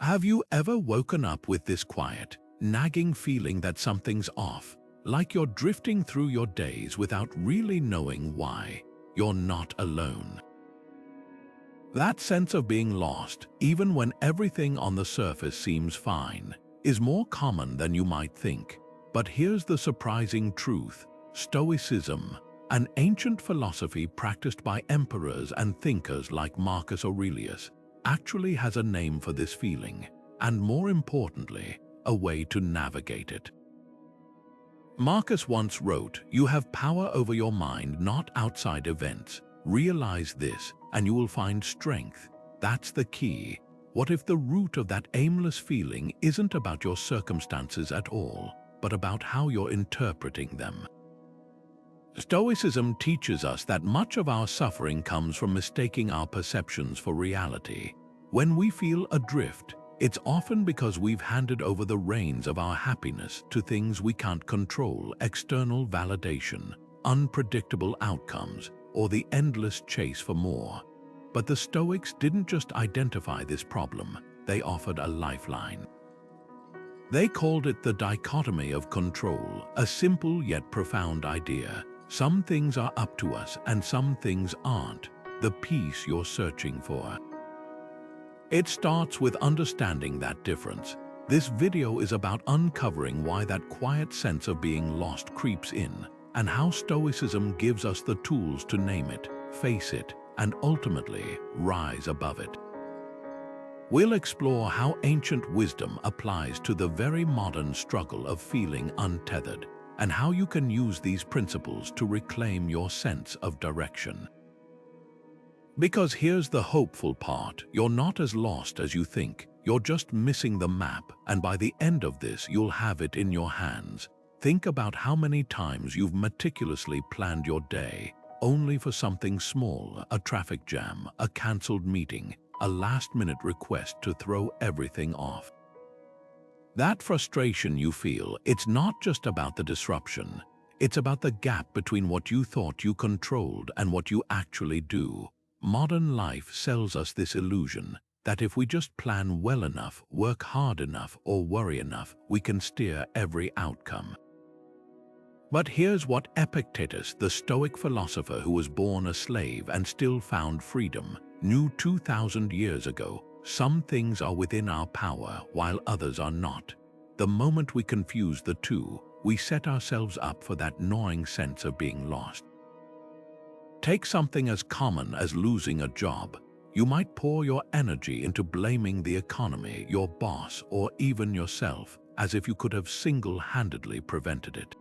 Have you ever woken up with this quiet, nagging feeling that something's off, like you're drifting through your days without really knowing why? You're not alone. That sense of being lost, even when everything on the surface seems fine, is more common than you might think. But here's the surprising truth. Stoicism, an ancient philosophy practiced by emperors and thinkers like Marcus Aurelius, actually has a name for this feeling, and more importantly, a way to navigate it. Marcus once wrote, "You have power over your mind, not outside events. Realize this, and you will find strength." That's the key. What if the root of that aimless feeling isn't about your circumstances at all, but about how you're interpreting them? Stoicism teaches us that much of our suffering comes from mistaking our perceptions for reality. When we feel adrift, it's often because we've handed over the reins of our happiness to things we can't control: external validation, unpredictable outcomes, or the endless chase for more. But the Stoics didn't just identify this problem, they offered a lifeline. They called it the dichotomy of control, a simple yet profound idea. Some things are up to us and some things aren't, the peace you're searching for. It starts with understanding that difference. This video is about uncovering why that quiet sense of being lost creeps in, and how Stoicism gives us the tools to name it, face it, and ultimately rise above it. We'll explore how ancient wisdom applies to the very modern struggle of feeling untethered, and how you can use these principles to reclaim your sense of direction. Because here's the hopeful part: you're not as lost as you think. You're just missing the map, and by the end of this, you'll have it in your hands. Think about how many times you've meticulously planned your day, only for something small: a traffic jam, a cancelled meeting, a last-minute request to throw everything off. That frustration you feel, it's not just about the disruption. It's about the gap between what you thought you controlled and what you actually do. Modern life sells us this illusion that if we just plan well enough, work hard enough, or worry enough, we can steer every outcome. But here's what Epictetus, the Stoic philosopher who was born a slave and still found freedom, knew 2,000 years ago: some things are within our power while others are not. The moment we confuse the two, we set ourselves up for that gnawing sense of being lost. Take something as common as losing a job. You might pour your energy into blaming the economy, your boss, or even yourself, as if you could have single-handedly prevented it.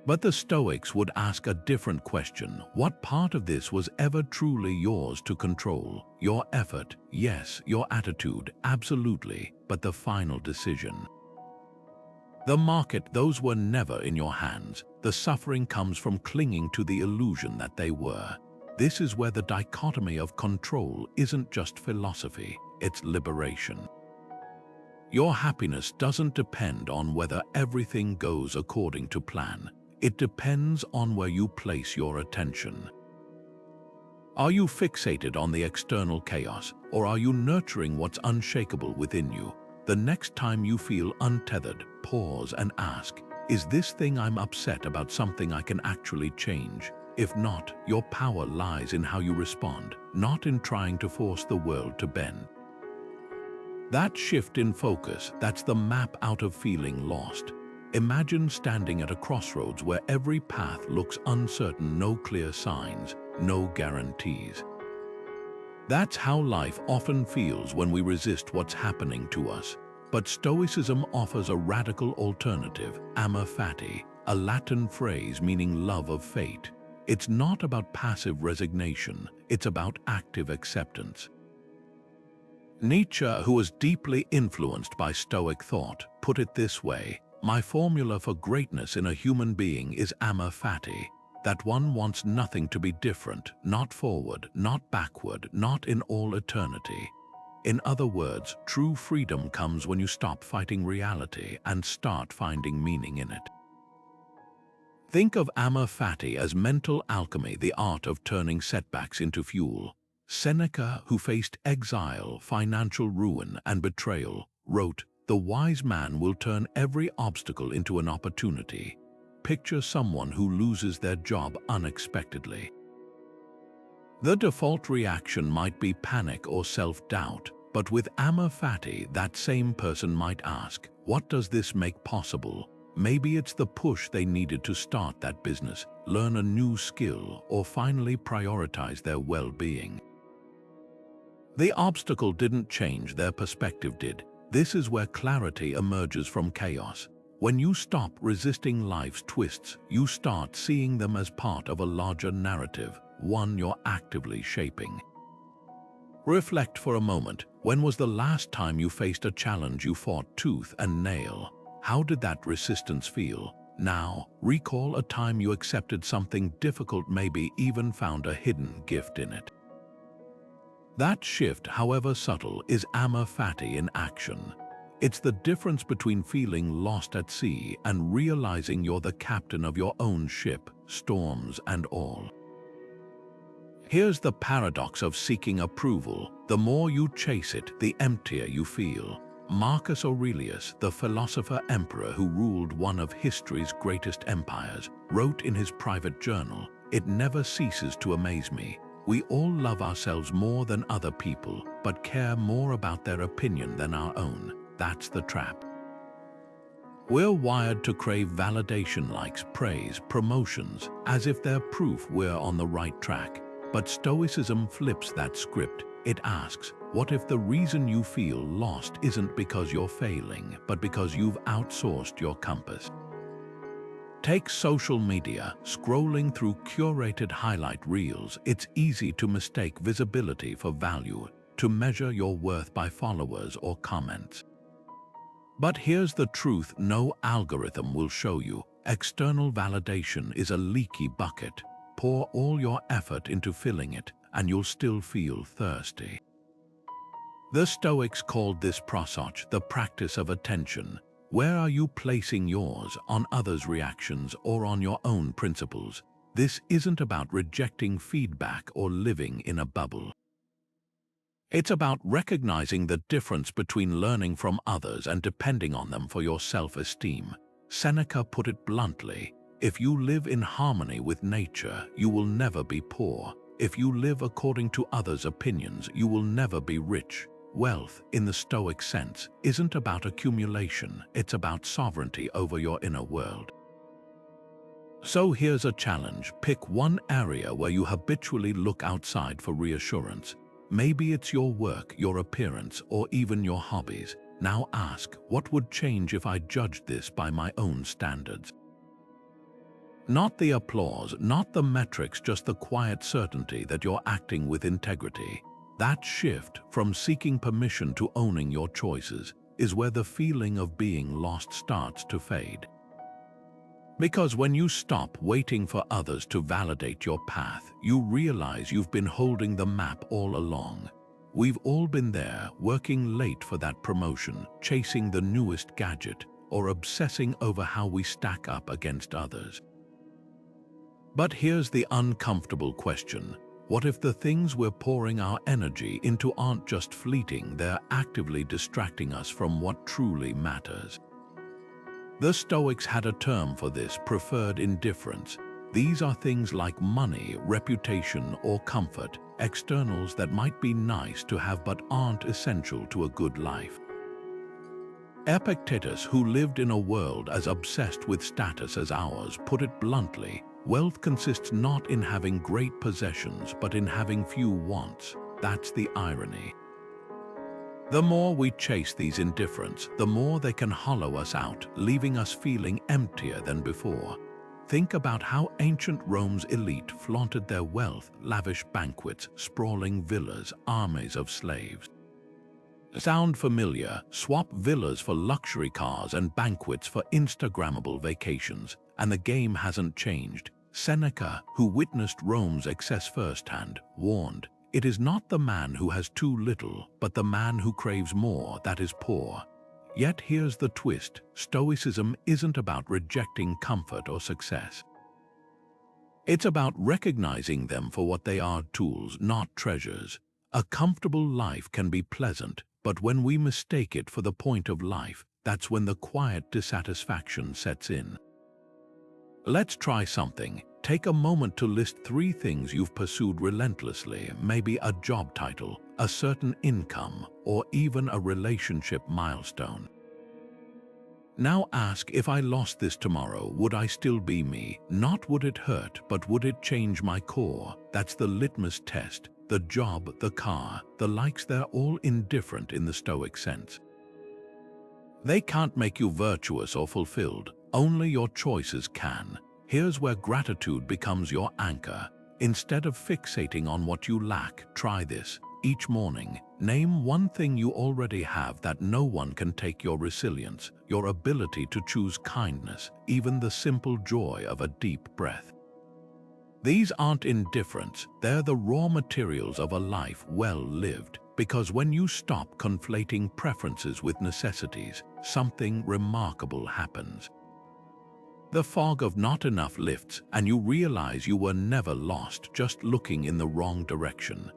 But the Stoics would ask a different question. What part of this was ever truly yours to control? Your effort, yes. Your attitude, absolutely. But the final decision? The market, those were never in your hands. The suffering comes from clinging to the illusion that they were. This is where the dichotomy of control isn't just philosophy, it's liberation. Your happiness doesn't depend on whether everything goes according to plan. It depends on where you place your attention. Are you fixated on the external chaos, or are you nurturing what's unshakable within you? The next time you feel untethered, pause and ask, is this thing I'm upset about something I can actually change? If not, your power lies in how you respond, not in trying to force the world to bend. That shift in focus, that's the map out of feeling lost. Imagine standing at a crossroads where every path looks uncertain, no clear signs, no guarantees. That's how life often feels when we resist what's happening to us. But Stoicism offers a radical alternative: amor fati, a Latin phrase meaning love of fate. It's not about passive resignation, it's about active acceptance. Nietzsche, who was deeply influenced by Stoic thought, put it this way: my formula for greatness in a human being is amor fati, that one wants nothing to be different, not forward, not backward, not in all eternity. In other words, true freedom comes when you stop fighting reality and start finding meaning in it. Think of amor fati as mental alchemy, the art of turning setbacks into fuel. Seneca, who faced exile, financial ruin, and betrayal, wrote, "The wise man will turn every obstacle into an opportunity." Picture someone who loses their job unexpectedly. The default reaction might be panic or self-doubt, but with Amor Fati, that same person might ask, what does this make possible? Maybe it's the push they needed to start that business, learn a new skill, or finally prioritize their well-being. The obstacle didn't change, their perspective did. This is where clarity emerges from chaos. When you stop resisting life's twists, you start seeing them as part of a larger narrative, one you're actively shaping. Reflect for a moment. When was the last time you faced a challenge you fought tooth and nail? How did that resistance feel? Now, recall a time you accepted something difficult, maybe even found a hidden gift in it. That shift, however subtle, is Amor Fati in action. It's the difference between feeling lost at sea and realizing you're the captain of your own ship, storms and all. Here's the paradox of seeking approval. The more you chase it, the emptier you feel. Marcus Aurelius, the philosopher emperor who ruled one of history's greatest empires, wrote in his private journal, "It never ceases to amaze me. We all love ourselves more than other people, but care more about their opinion than our own." That's the trap. We're wired to crave validation, likes, praise, promotions, as if they're proof we're on the right track. But Stoicism flips that script. It asks, what if the reason you feel lost isn't because you're failing, but because you've outsourced your compass? Take social media. Scrolling through curated highlight reels, it's easy to mistake visibility for value, to measure your worth by followers or comments. But here's the truth no algorithm will show you. External validation is a leaky bucket. Pour all your effort into filling it, and you'll still feel thirsty. The Stoics called this prosoph, the practice of attention. Where are you placing yours, on others' reactions or on your own principles? This isn't about rejecting feedback or living in a bubble. It's about recognizing the difference between learning from others and depending on them for your self-esteem. Seneca put it bluntly, if you live in harmony with nature, you will never be poor. If you live according to others' opinions, you will never be rich. Wealth, in the Stoic sense, isn't about accumulation, it's about sovereignty over your inner world. So here's a challenge. Pick one area where you habitually look outside for reassurance. Maybe it's your work, your appearance, or even your hobbies. Now ask, what would change if I judged this by my own standards? Not the applause, not the metrics, just the quiet certainty that you're acting with integrity. That shift from seeking permission to owning your choices is where the feeling of being lost starts to fade. Because when you stop waiting for others to validate your path, you realize you've been holding the map all along. We've all been there, working late for that promotion, chasing the newest gadget, or obsessing over how we stack up against others. But here's the uncomfortable question. What if the things we're pouring our energy into aren't just fleeting, they're actively distracting us from what truly matters? The Stoics had a term for this, preferred indifference. These are things like money, reputation, or comfort, externals that might be nice to have but aren't essential to a good life. Epictetus, who lived in a world as obsessed with status as ours, put it bluntly, wealth consists not in having great possessions, but in having few wants. That's the irony. The more we chase these indifferents, the more they can hollow us out, leaving us feeling emptier than before. Think about how ancient Rome's elite flaunted their wealth, lavish banquets, sprawling villas, armies of slaves. Sound familiar? Swap villas for luxury cars and banquets for Instagrammable vacations, and the game hasn't changed. Seneca, who witnessed Rome's excess firsthand, warned, "It is not the man who has too little, but the man who craves more that is poor." Yet here's the twist. Stoicism isn't about rejecting comfort or success. It's about recognizing them for what they are, tools, not treasures. A comfortable life can be pleasant, but when we mistake it for the point of life, that's when the quiet dissatisfaction sets in. Let's try something. Take a moment to list 3 things you've pursued relentlessly, maybe a job title, a certain income, or even a relationship milestone. Now ask, if I lost this tomorrow, would I still be me? Not would it hurt, but would it change my core? That's the litmus test. The job, the car, the likes, they're all indifferent in the Stoic sense. They can't make you virtuous or fulfilled. Only your choices can. Here's where gratitude becomes your anchor. Instead of fixating on what you lack, try this. Each morning, name one thing you already have that no one can take: your resilience, your ability to choose kindness, even the simple joy of a deep breath. These aren't indifferents, they're the raw materials of a life well lived, because when you stop conflating preferences with necessities, something remarkable happens. The fog of not enough lifts, and you realize you were never lost, just looking in the wrong direction.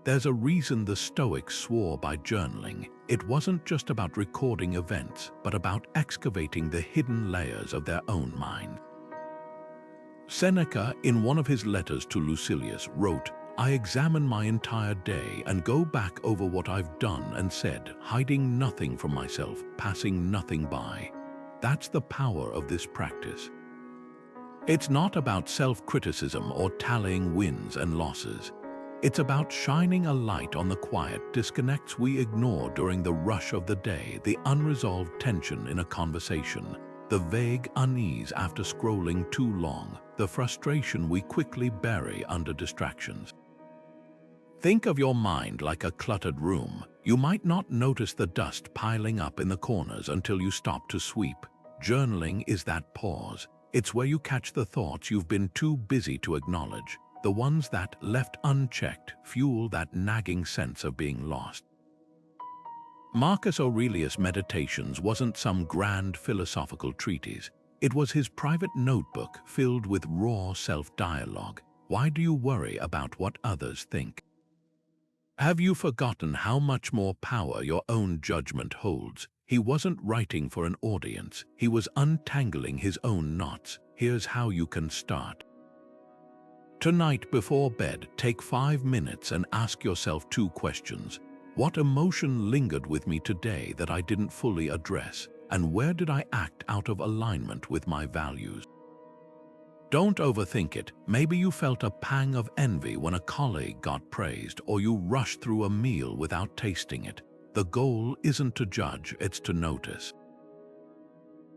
There's a reason the Stoics swore by journaling. It wasn't just about recording events, but about excavating the hidden layers of their own mind. Seneca, in one of his letters to Lucilius, wrote, "I examine my entire day and go back over what I've done and said, hiding nothing from myself, passing nothing by." That's the power of this practice. It's not about self-criticism or tallying wins and losses. It's about shining a light on the quiet disconnects we ignore during the rush of the day, the unresolved tension in a conversation, the vague unease after scrolling too long, the frustration we quickly bury under distractions. Think of your mind like a cluttered room. You might not notice the dust piling up in the corners until you stop to sweep. Journaling is that pause. It's where you catch the thoughts you've been too busy to acknowledge. The ones that, left unchecked, fuel that nagging sense of being lost. Marcus Aurelius' Meditations wasn't some grand philosophical treatise. It was his private notebook filled with raw self-dialogue. Why do you worry about what others think? Have you forgotten how much more power your own judgment holds? He wasn't writing for an audience. He was untangling his own knots. Here's how you can start. Tonight before bed, take 5 minutes and ask yourself 2 questions. What emotion lingered with me today that I didn't fully address? And where did I act out of alignment with my values? Don't overthink it. Maybe you felt a pang of envy when a colleague got praised, or you rushed through a meal without tasting it. The goal isn't to judge, it's to notice.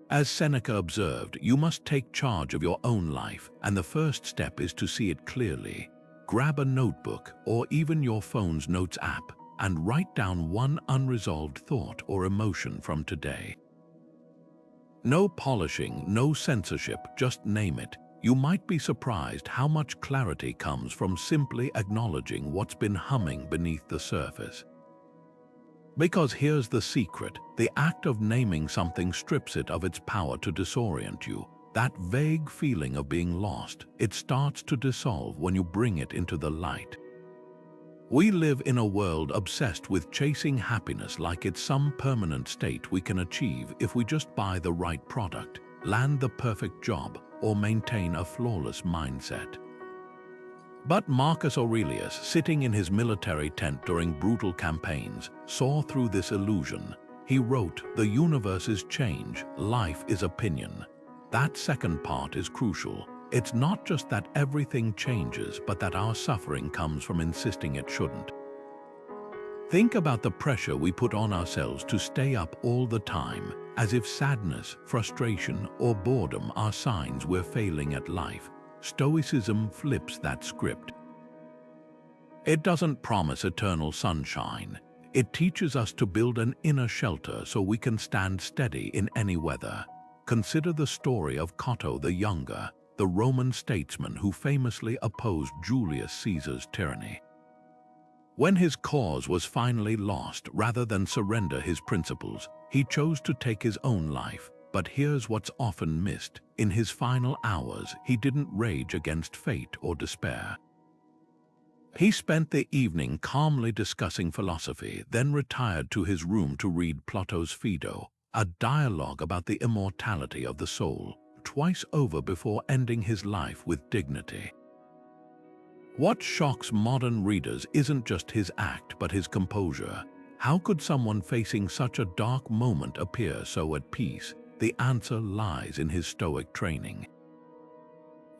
As Seneca observed, you must take charge of your own life, and the first step is to see it clearly. Grab a notebook, or even your phone's notes app, and write down one unresolved thought or emotion from today. No polishing, no censorship, just name it. You might be surprised how much clarity comes from simply acknowledging what's been humming beneath the surface. Because here's the secret: the act of naming something strips it of its power to disorient you. That vague feeling of being lost, it starts to dissolve when you bring it into the light. We live in a world obsessed with chasing happiness like it's some permanent state we can achieve if we just buy the right product, land the perfect job, or maintain a flawless mindset. But Marcus Aurelius, sitting in his military tent during brutal campaigns, saw through this illusion. He wrote, "The universe is change, life is opinion." That second part is crucial. It's not just that everything changes, but that our suffering comes from insisting it shouldn't. Think about the pressure we put on ourselves to stay up all the time, as if sadness, frustration, or boredom are signs we're failing at life. Stoicism flips that script. It doesn't promise eternal sunshine. It teaches us to build an inner shelter so we can stand steady in any weather. Consider the story of Cato the Younger, the Roman statesman who famously opposed Julius Caesar's tyranny. When his cause was finally lost, rather than surrender his principles, he chose to take his own life. but here's what's often missed. In his final hours, he didn't rage against fate or despair. He spent the evening calmly discussing philosophy, then retired to his room to read Plato's Phaedo, a dialogue about the immortality of the soul, twice over before ending his life with dignity. What shocks modern readers isn't just his act but his composure. How could someone facing such a dark moment appear so at peace? The answer lies in his Stoic training.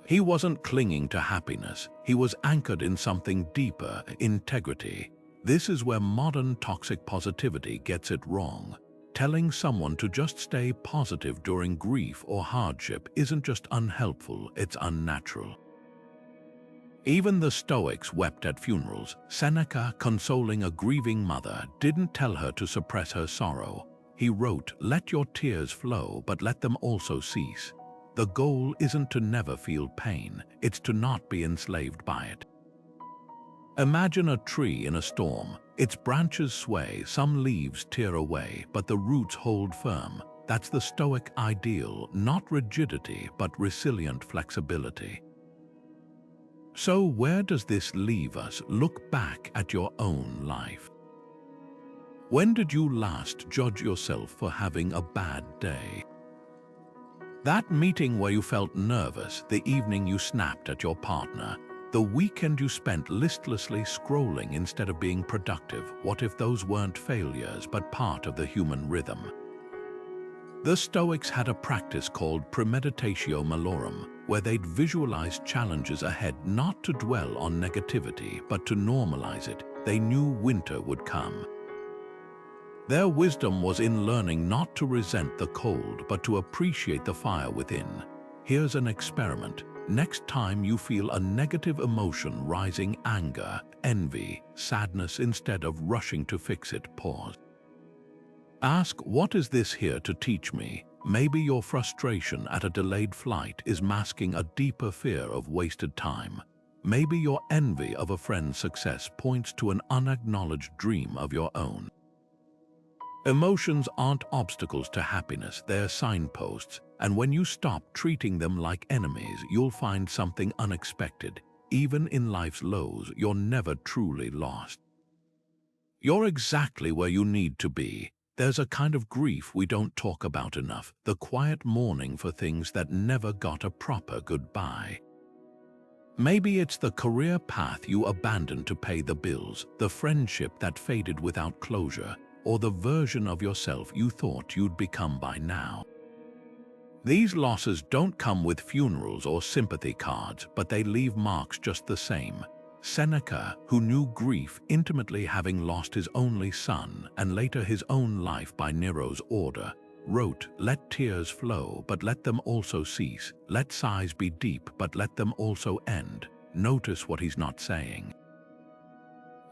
He wasn't clinging to happiness, he was anchored in something deeper, integrity. This is where modern toxic positivity gets it wrong. Telling someone to just stay positive during grief or hardship isn't just unhelpful, it's unnatural. Even the Stoics wept at funerals. Seneca, consoling a grieving mother, didn't tell her to suppress her sorrow. He wrote, "Let your tears flow, but let them also cease." The goal isn't to never feel pain, it's to not be enslaved by it. Imagine a tree in a storm. Its branches sway, some leaves tear away, but the roots hold firm. That's the Stoic ideal, not rigidity, but resilient flexibility. So where does this leave us? Look back at your own life. When did you last judge yourself for having a bad day? That meeting where you felt nervous, the evening you snapped at your partner, the weekend you spent listlessly scrolling instead of being productive. What if those weren't failures but part of the human rhythm? The Stoics had a practice called premeditatio malorum, where they'd visualize challenges ahead, not to dwell on negativity but to normalize it. They knew winter would come. Their wisdom was in learning not to resent the cold but to appreciate the fire within. Here's an experiment. Next time you feel a negative emotion rising, anger, envy, sadness, instead of rushing to fix it, pause. Ask, what is this here to teach me? Maybe your frustration at a delayed flight is masking a deeper fear of wasted time. Maybe your envy of a friend's success points to an unacknowledged dream of your own. Emotions aren't obstacles to happiness, they're signposts, and when you stop treating them like enemies, you'll find something unexpected. Even in life's lows, you're never truly lost. You're exactly where you need to be. There's a kind of grief we don't talk about enough, the quiet mourning for things that never got a proper goodbye. Maybe it's the career path you abandoned to pay the bills, the friendship that faded without closure, or the version of yourself you thought you'd become by now. These losses don't come with funerals or sympathy cards, but they leave marks just the same. Seneca, who knew grief intimately, having lost his only son and later his own life by Nero's order, wrote, "Let tears flow, but let them also cease. Let sighs be deep, but let them also end." Notice what he's not saying.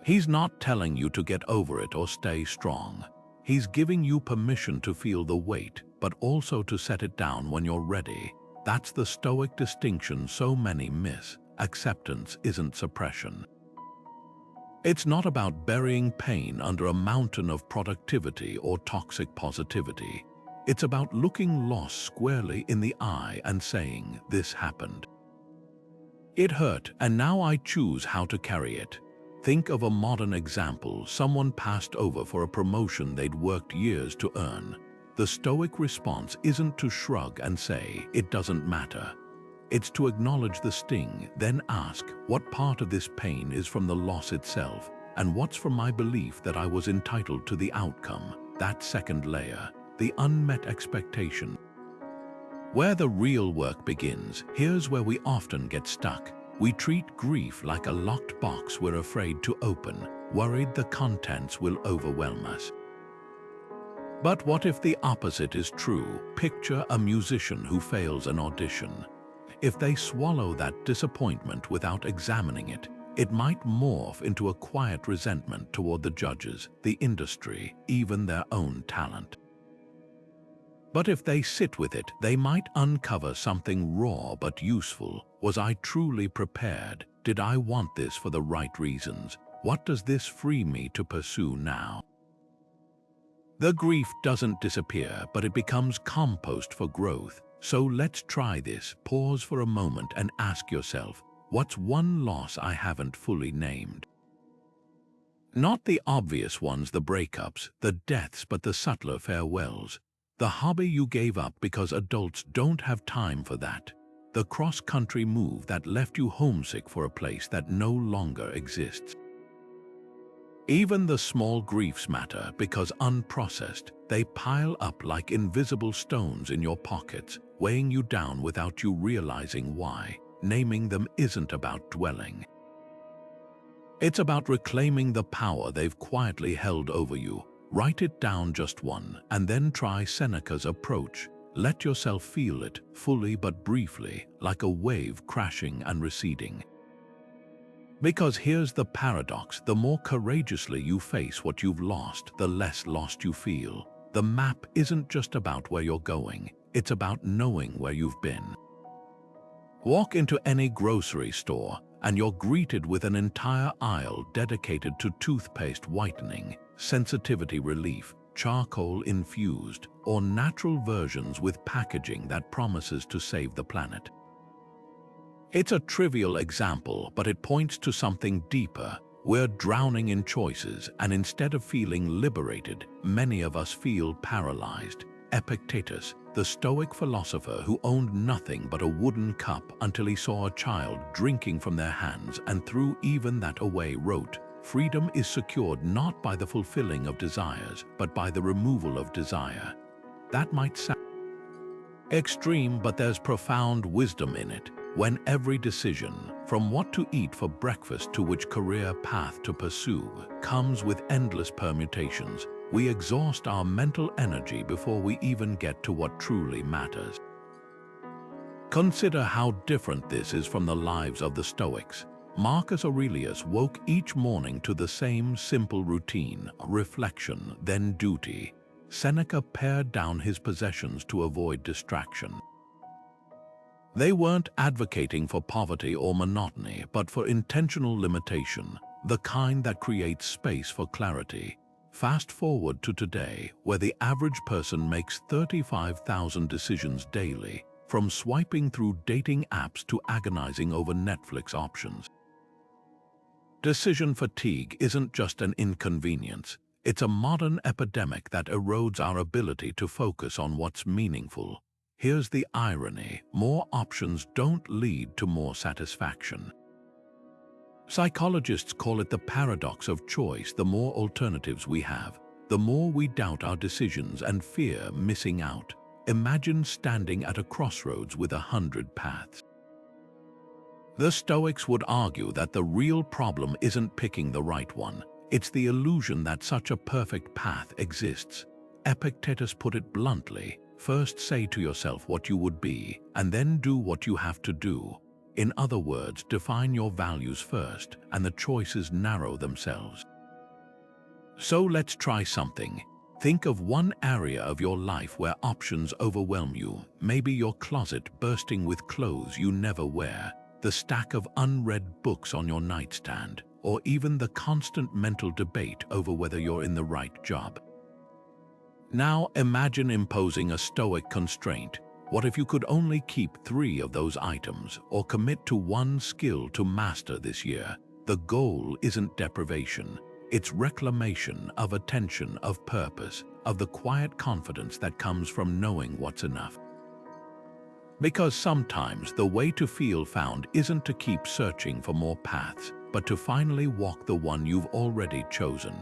He's not telling you to get over it or stay strong. He's giving you permission to feel the weight, but also to set it down when you're ready. That's the Stoic distinction so many miss. Acceptance isn't suppression. It's not about burying pain under a mountain of productivity or toxic positivity. It's about looking loss squarely in the eye and saying, "This happened. It hurt, and now I choose how to carry it." Think of a modern example. Someone passed over for a promotion they'd worked years to earn. The Stoic response isn't to shrug and say, "It doesn't matter." It's to acknowledge the sting, then ask, what part of this pain is from the loss itself, and what's from my belief that I was entitled to the outcome? That second layer, the unmet expectation. Where the real work begins, here's where we often get stuck. We treat grief like a locked box we're afraid to open, worried the contents will overwhelm us. But what if the opposite is true? Picture a musician who fails an audition. If they swallow that disappointment without examining it, it might morph into a quiet resentment toward the judges, the industry, even their own talent. But if they sit with it, they might uncover something raw but useful. Was I truly prepared? Did I want this for the right reasons? What does this free me to pursue now? The grief doesn't disappear, but it becomes compost for growth. So let's try this. Pause for a moment and ask yourself, what's one loss I haven't fully named? Not the obvious ones, the breakups, the deaths, but the subtler farewells. The hobby you gave up because adults don't have time for that. The cross-country move that left you homesick for a place that no longer exists. Even the small griefs matter because unprocessed, they pile up like invisible stones in your pockets, weighing you down without you realizing why. Naming them isn't about dwelling. It's about reclaiming the power they've quietly held over you. Write it down, just one, and then try Seneca's approach. Let yourself feel it, fully but briefly, like a wave crashing and receding. Because here's the paradox: the more courageously you face what you've lost, the less lost you feel. The map isn't just about where you're going, it's about knowing where you've been. Walk into any grocery store, and you're greeted with an entire aisle dedicated to toothpaste whitening, sensitivity relief, charcoal infused, or natural versions with packaging that promises to save the planet. It's a trivial example, but it points to something deeper. We're drowning in choices, and instead of feeling liberated, many of us feel paralyzed. Epictetus, the Stoic philosopher who owned nothing but a wooden cup until he saw a child drinking from their hands and threw even that away, wrote, "Freedom is secured not by the fulfilling of desires, but by the removal of desire." That might sound extreme, but there's profound wisdom in it. When every decision, from what to eat for breakfast to which career path to pursue, comes with endless permutations, we exhaust our mental energy before we even get to what truly matters. Consider how different this is from the lives of the Stoics. Marcus Aurelius woke each morning to the same simple routine: reflection, then duty. Seneca pared down his possessions to avoid distraction. They weren't advocating for poverty or monotony, but for intentional limitation, the kind that creates space for clarity. Fast forward to today, where the average person makes 35,000 decisions daily, from swiping through dating apps to agonizing over Netflix options. Decision fatigue isn't just an inconvenience. It's a modern epidemic that erodes our ability to focus on what's meaningful. Here's the irony: more options don't lead to more satisfaction. Psychologists call it the paradox of choice. The more alternatives we have, the more we doubt our decisions and fear missing out. Imagine standing at a crossroads with 100 paths. The Stoics would argue that the real problem isn't picking the right one. It's the illusion that such a perfect path exists. Epictetus put it bluntly: first say to yourself what you would be, and then do what you have to do. In other words, define your values first, and the choices narrow themselves. So let's try something. Think of one area of your life where options overwhelm you. Maybe your closet bursting with clothes you never wear, the stack of unread books on your nightstand, or even the constant mental debate over whether you're in the right job. Now imagine imposing a Stoic constraint. What if you could only keep 3 of those items, or commit to one skill to master this year? The goal isn't deprivation. It's reclamation of attention, of purpose, of the quiet confidence that comes from knowing what's enough. Because sometimes the way to feel found isn't to keep searching for more paths, but to finally walk the one you've already chosen.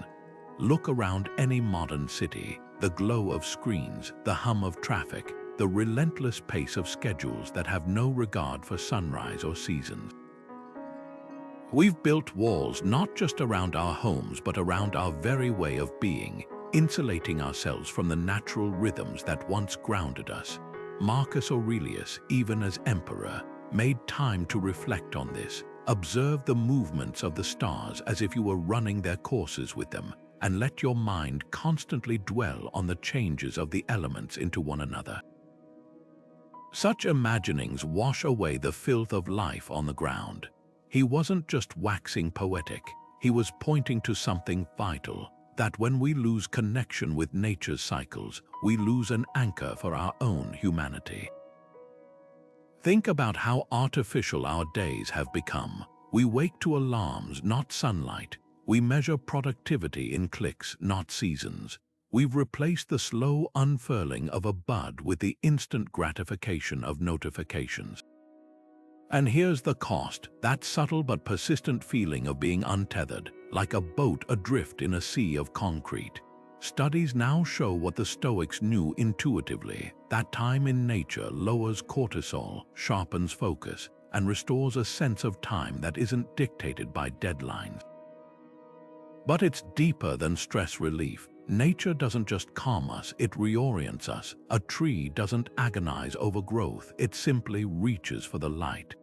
Look around any modern city. The glow of screens, the hum of traffic, the relentless pace of schedules that have no regard for sunrise or seasons. We've built walls not just around our homes but around our very way of being, insulating ourselves from the natural rhythms that once grounded us. Marcus Aurelius, even as emperor, made time to reflect on this. Observe the movements of the stars as if you were running their courses with them, and let your mind constantly dwell on the changes of the elements into one another. Such imaginings wash away the filth of life on the ground. He wasn't just waxing poetic, he was pointing to something vital. that when we lose connection with nature's cycles, we lose an anchor for our own humanity. Think about how artificial our days have become. We wake to alarms, not sunlight. We measure productivity in clicks, not seasons. We've replaced the slow unfurling of a bud with the instant gratification of notifications. And here's the cost, that subtle but persistent feeling of being untethered, like a boat adrift in a sea of concrete. Studies now show what the Stoics knew intuitively, that time in nature lowers cortisol, sharpens focus, and restores a sense of time that isn't dictated by deadlines. But it's deeper than stress relief. Nature doesn't just calm us, it reorients us. A tree doesn't agonize over growth, it simply reaches for the light.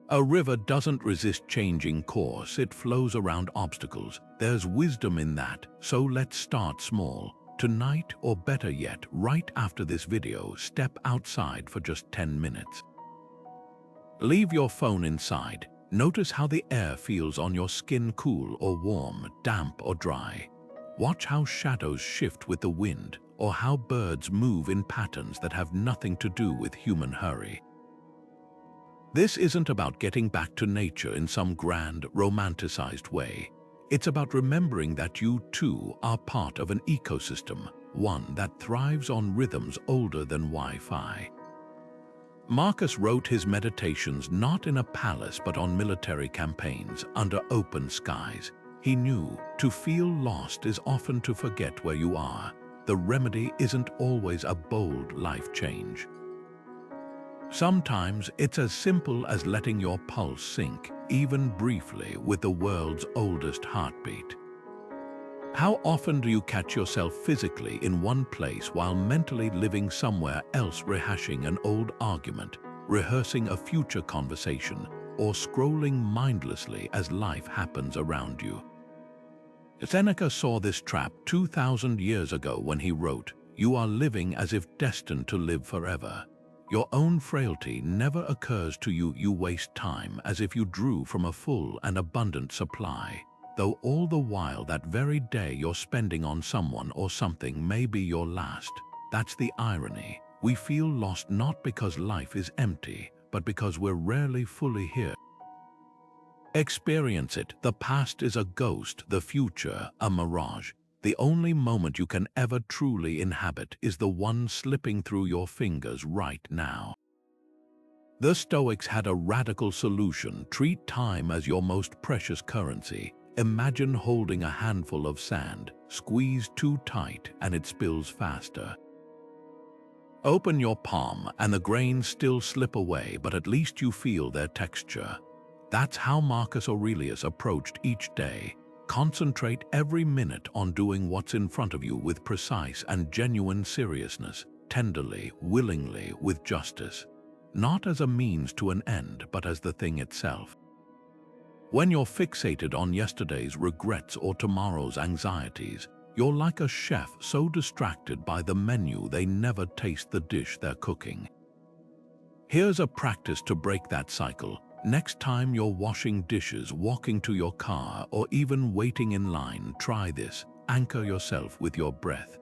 A river doesn't resist changing course, it flows around obstacles. There's wisdom in that, so let's start small. Tonight, or better yet, right after this video, step outside for just 10 minutes. Leave your phone inside. Notice how the air feels on your skin, cool or warm, damp or dry. Watch how shadows shift with the wind, or how birds move in patterns that have nothing to do with human hurry. This isn't about getting back to nature in some grand, romanticized way. It's about remembering that you too are part of an ecosystem, one that thrives on rhythms older than Wi-Fi. Marcus wrote his meditations not in a palace but on military campaigns under open skies. He knew to feel lost is often to forget where you are. The remedy isn't always a bold life change. Sometimes it's as simple as letting your pulse sync, even briefly, with the world's oldest heartbeat. How often do you catch yourself physically in one place while mentally living somewhere else, rehashing an old argument, rehearsing a future conversation, or scrolling mindlessly as life happens around you? Seneca saw this trap 2,000 years ago when he wrote, "You are living as if destined to live forever. Your own frailty never occurs to you. You waste time as if you drew from a full and abundant supply, though all the while that very day you're spending on someone or something may be your last." That's the irony. We feel lost not because life is empty, but because we're rarely fully here. Experience it. The past is a ghost, the future a mirage. The only moment you can ever truly inhabit is the one slipping through your fingers right now. The Stoics had a radical solution. Treat time as your most precious currency. Imagine holding a handful of sand. Squeeze too tight and it spills faster. Open your palm and the grains still slip away, but at least you feel their texture. That's how Marcus Aurelius approached each day. Concentrate every minute on doing what's in front of you with precise and genuine seriousness, tenderly, willingly, with justice. Not as a means to an end, but as the thing itself. When you're fixated on yesterday's regrets or tomorrow's anxieties, you're like a chef so distracted by the menu they never taste the dish they're cooking. Here's a practice to break that cycle. Next time you're washing dishes, walking to your car, or even waiting in line, try this. Anchor yourself with your breath.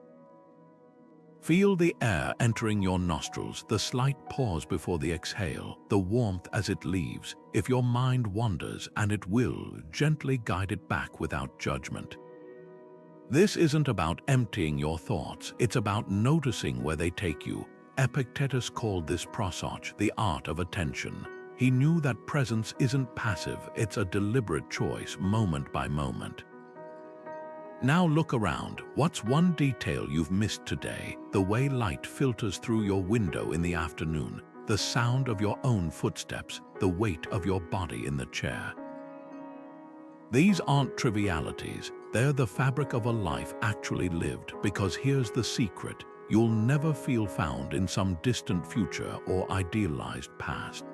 Feel the air entering your nostrils, the slight pause before the exhale, the warmth as it leaves. If your mind wanders, and it will, gently guide it back without judgment. This isn't about emptying your thoughts, it's about noticing where they take you. Epictetus called this prosauch, the art of attention. He knew that presence isn't passive, it's a deliberate choice, moment by moment. Now look around. What's one detail you've missed today? The way light filters through your window in the afternoon, the sound of your own footsteps, the weight of your body in the chair. These aren't trivialities, they're the fabric of a life actually lived, because here's the secret, you'll never feel found in some distant future or idealized past.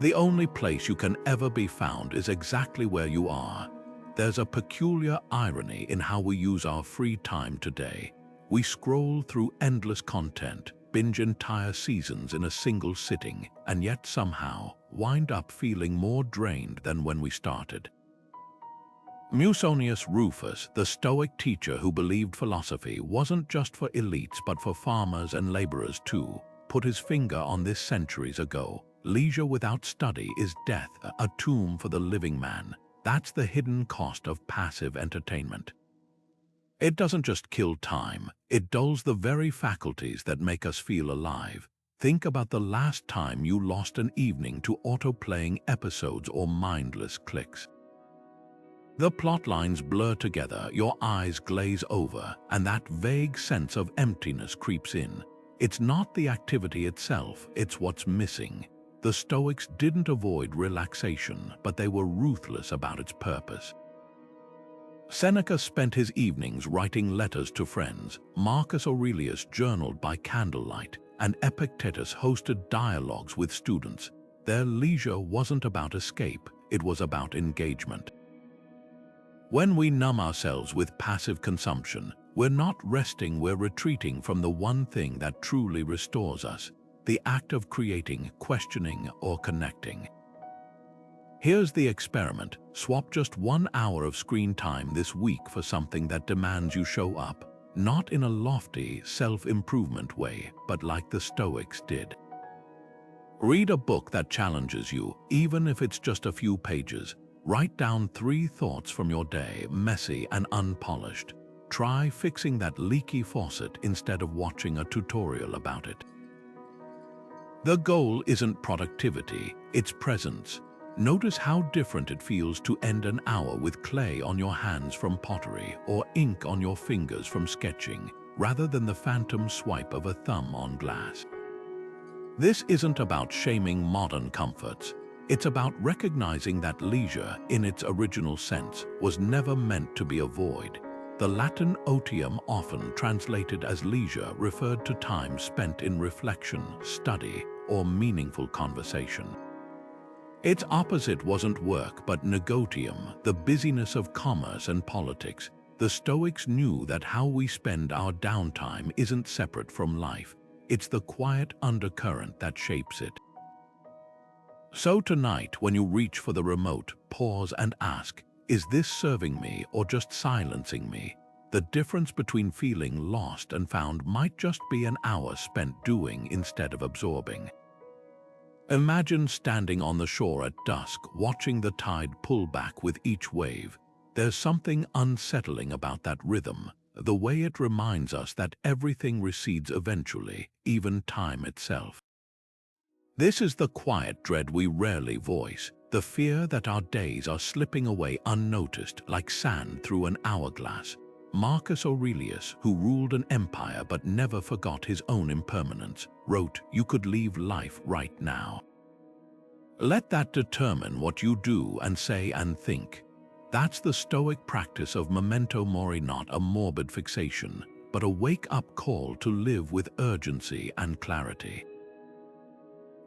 The only place you can ever be found is exactly where you are. There's a peculiar irony in how we use our free time today. We scroll through endless content, binge entire seasons in a single sitting, and yet somehow wind up feeling more drained than when we started. Musonius Rufus, the Stoic teacher who believed philosophy wasn't just for elites but for farmers and laborers too, put his finger on this centuries ago. Leisure without study is death, a tomb for the living man. That's the hidden cost of passive entertainment. It doesn't just kill time, it dulls the very faculties that make us feel alive. Think about the last time you lost an evening to auto-playing episodes or mindless clicks. The plot lines blur together, your eyes glaze over, and that vague sense of emptiness creeps in. It's not the activity itself, it's what's missing. The Stoics didn't avoid relaxation, but they were ruthless about its purpose. Seneca spent his evenings writing letters to friends, Marcus Aurelius journaled by candlelight, and Epictetus hosted dialogues with students. Their leisure wasn't about escape, it was about engagement. When we numb ourselves with passive consumption, we're not resting, we're retreating from the one thing that truly restores us, the act of creating, questioning, or connecting. Here's the experiment. Swap just 1 hour of screen time this week for something that demands you show up, not in a lofty, self-improvement way, but like the Stoics did. Read a book that challenges you, even if it's just a few pages. Write down 3 thoughts from your day, messy and unpolished. Try fixing that leaky faucet instead of watching a tutorial about it. The goal isn't productivity, it's presence. Notice how different it feels to end an hour with clay on your hands from pottery or ink on your fingers from sketching, rather than the phantom swipe of a thumb on glass. This isn't about shaming modern comforts. It's about recognizing that leisure, in its original sense, was never meant to be a void. The Latin otium, often translated as leisure, referred to time spent in reflection, study, or meaningful conversation. Its opposite wasn't work but negotium, the busyness of commerce and politics. The Stoics knew that how we spend our downtime isn't separate from life. It's the quiet undercurrent that shapes it. So tonight, when you reach for the remote, pause and ask, is this serving me or just silencing me? The difference between feeling lost and found might just be an hour spent doing instead of absorbing. Imagine standing on the shore at dusk, watching the tide pull back with each wave. There's something unsettling about that rhythm, the way it reminds us that everything recedes eventually, even time itself. This is the quiet dread we rarely voice, the fear that our days are slipping away unnoticed like sand through an hourglass. Marcus Aurelius, who ruled an empire but never forgot his own impermanence, wrote, "You could leave life right now." Let that determine what you do and say and think. That's the Stoic practice of memento mori, not a morbid fixation, but a wake-up call to live with urgency and clarity.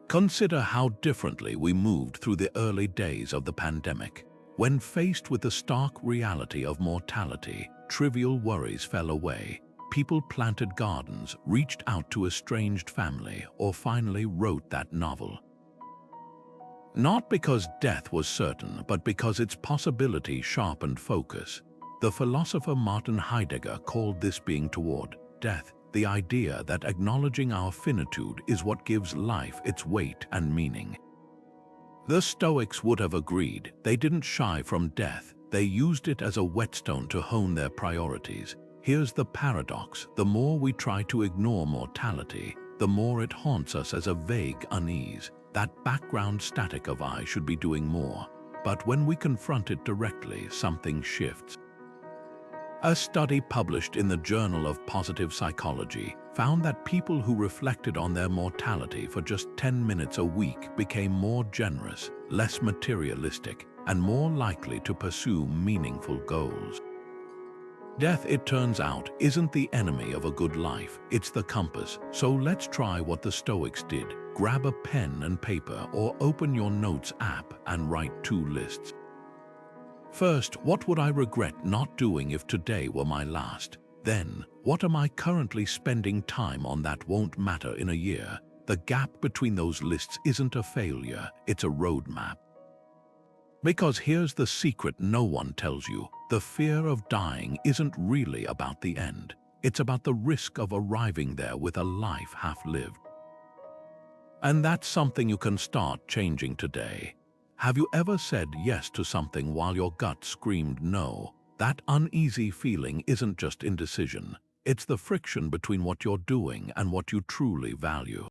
Consider how differently we moved through the early days of the pandemic. When faced with the stark reality of mortality, trivial worries fell away. People planted gardens, reached out to estranged family, or finally wrote that novel. Not because death was certain, but because its possibility sharpened focus. The philosopher Martin Heidegger called this being toward death, the idea that acknowledging our finitude is what gives life its weight and meaning. The Stoics would have agreed. They didn't shy from death, they used it as a whetstone to hone their priorities. Here's the paradox: the more we try to ignore mortality, the more it haunts us as a vague unease. That background static of "I should be doing more." But when we confront it directly, something shifts. A study published in the Journal of Positive Psychology found that people who reflected on their mortality for just 10 minutes a week became more generous, less materialistic, and more likely to pursue meaningful goals. Death, it turns out, isn't the enemy of a good life, it's the compass. So let's try what the Stoics did. Grab a pen and paper or open your notes app and write 2 lists. First, what would I regret not doing if today were my last? Then, what am I currently spending time on that won't matter in a year? The gap between those lists isn't a failure, it's a roadmap. Because here's the secret no one tells you. The fear of dying isn't really about the end. It's about the risk of arriving there with a life half-lived. And that's something you can start changing today. Have you ever said yes to something while your gut screamed no? That uneasy feeling isn't just indecision. It's the friction between what you're doing and what you truly value.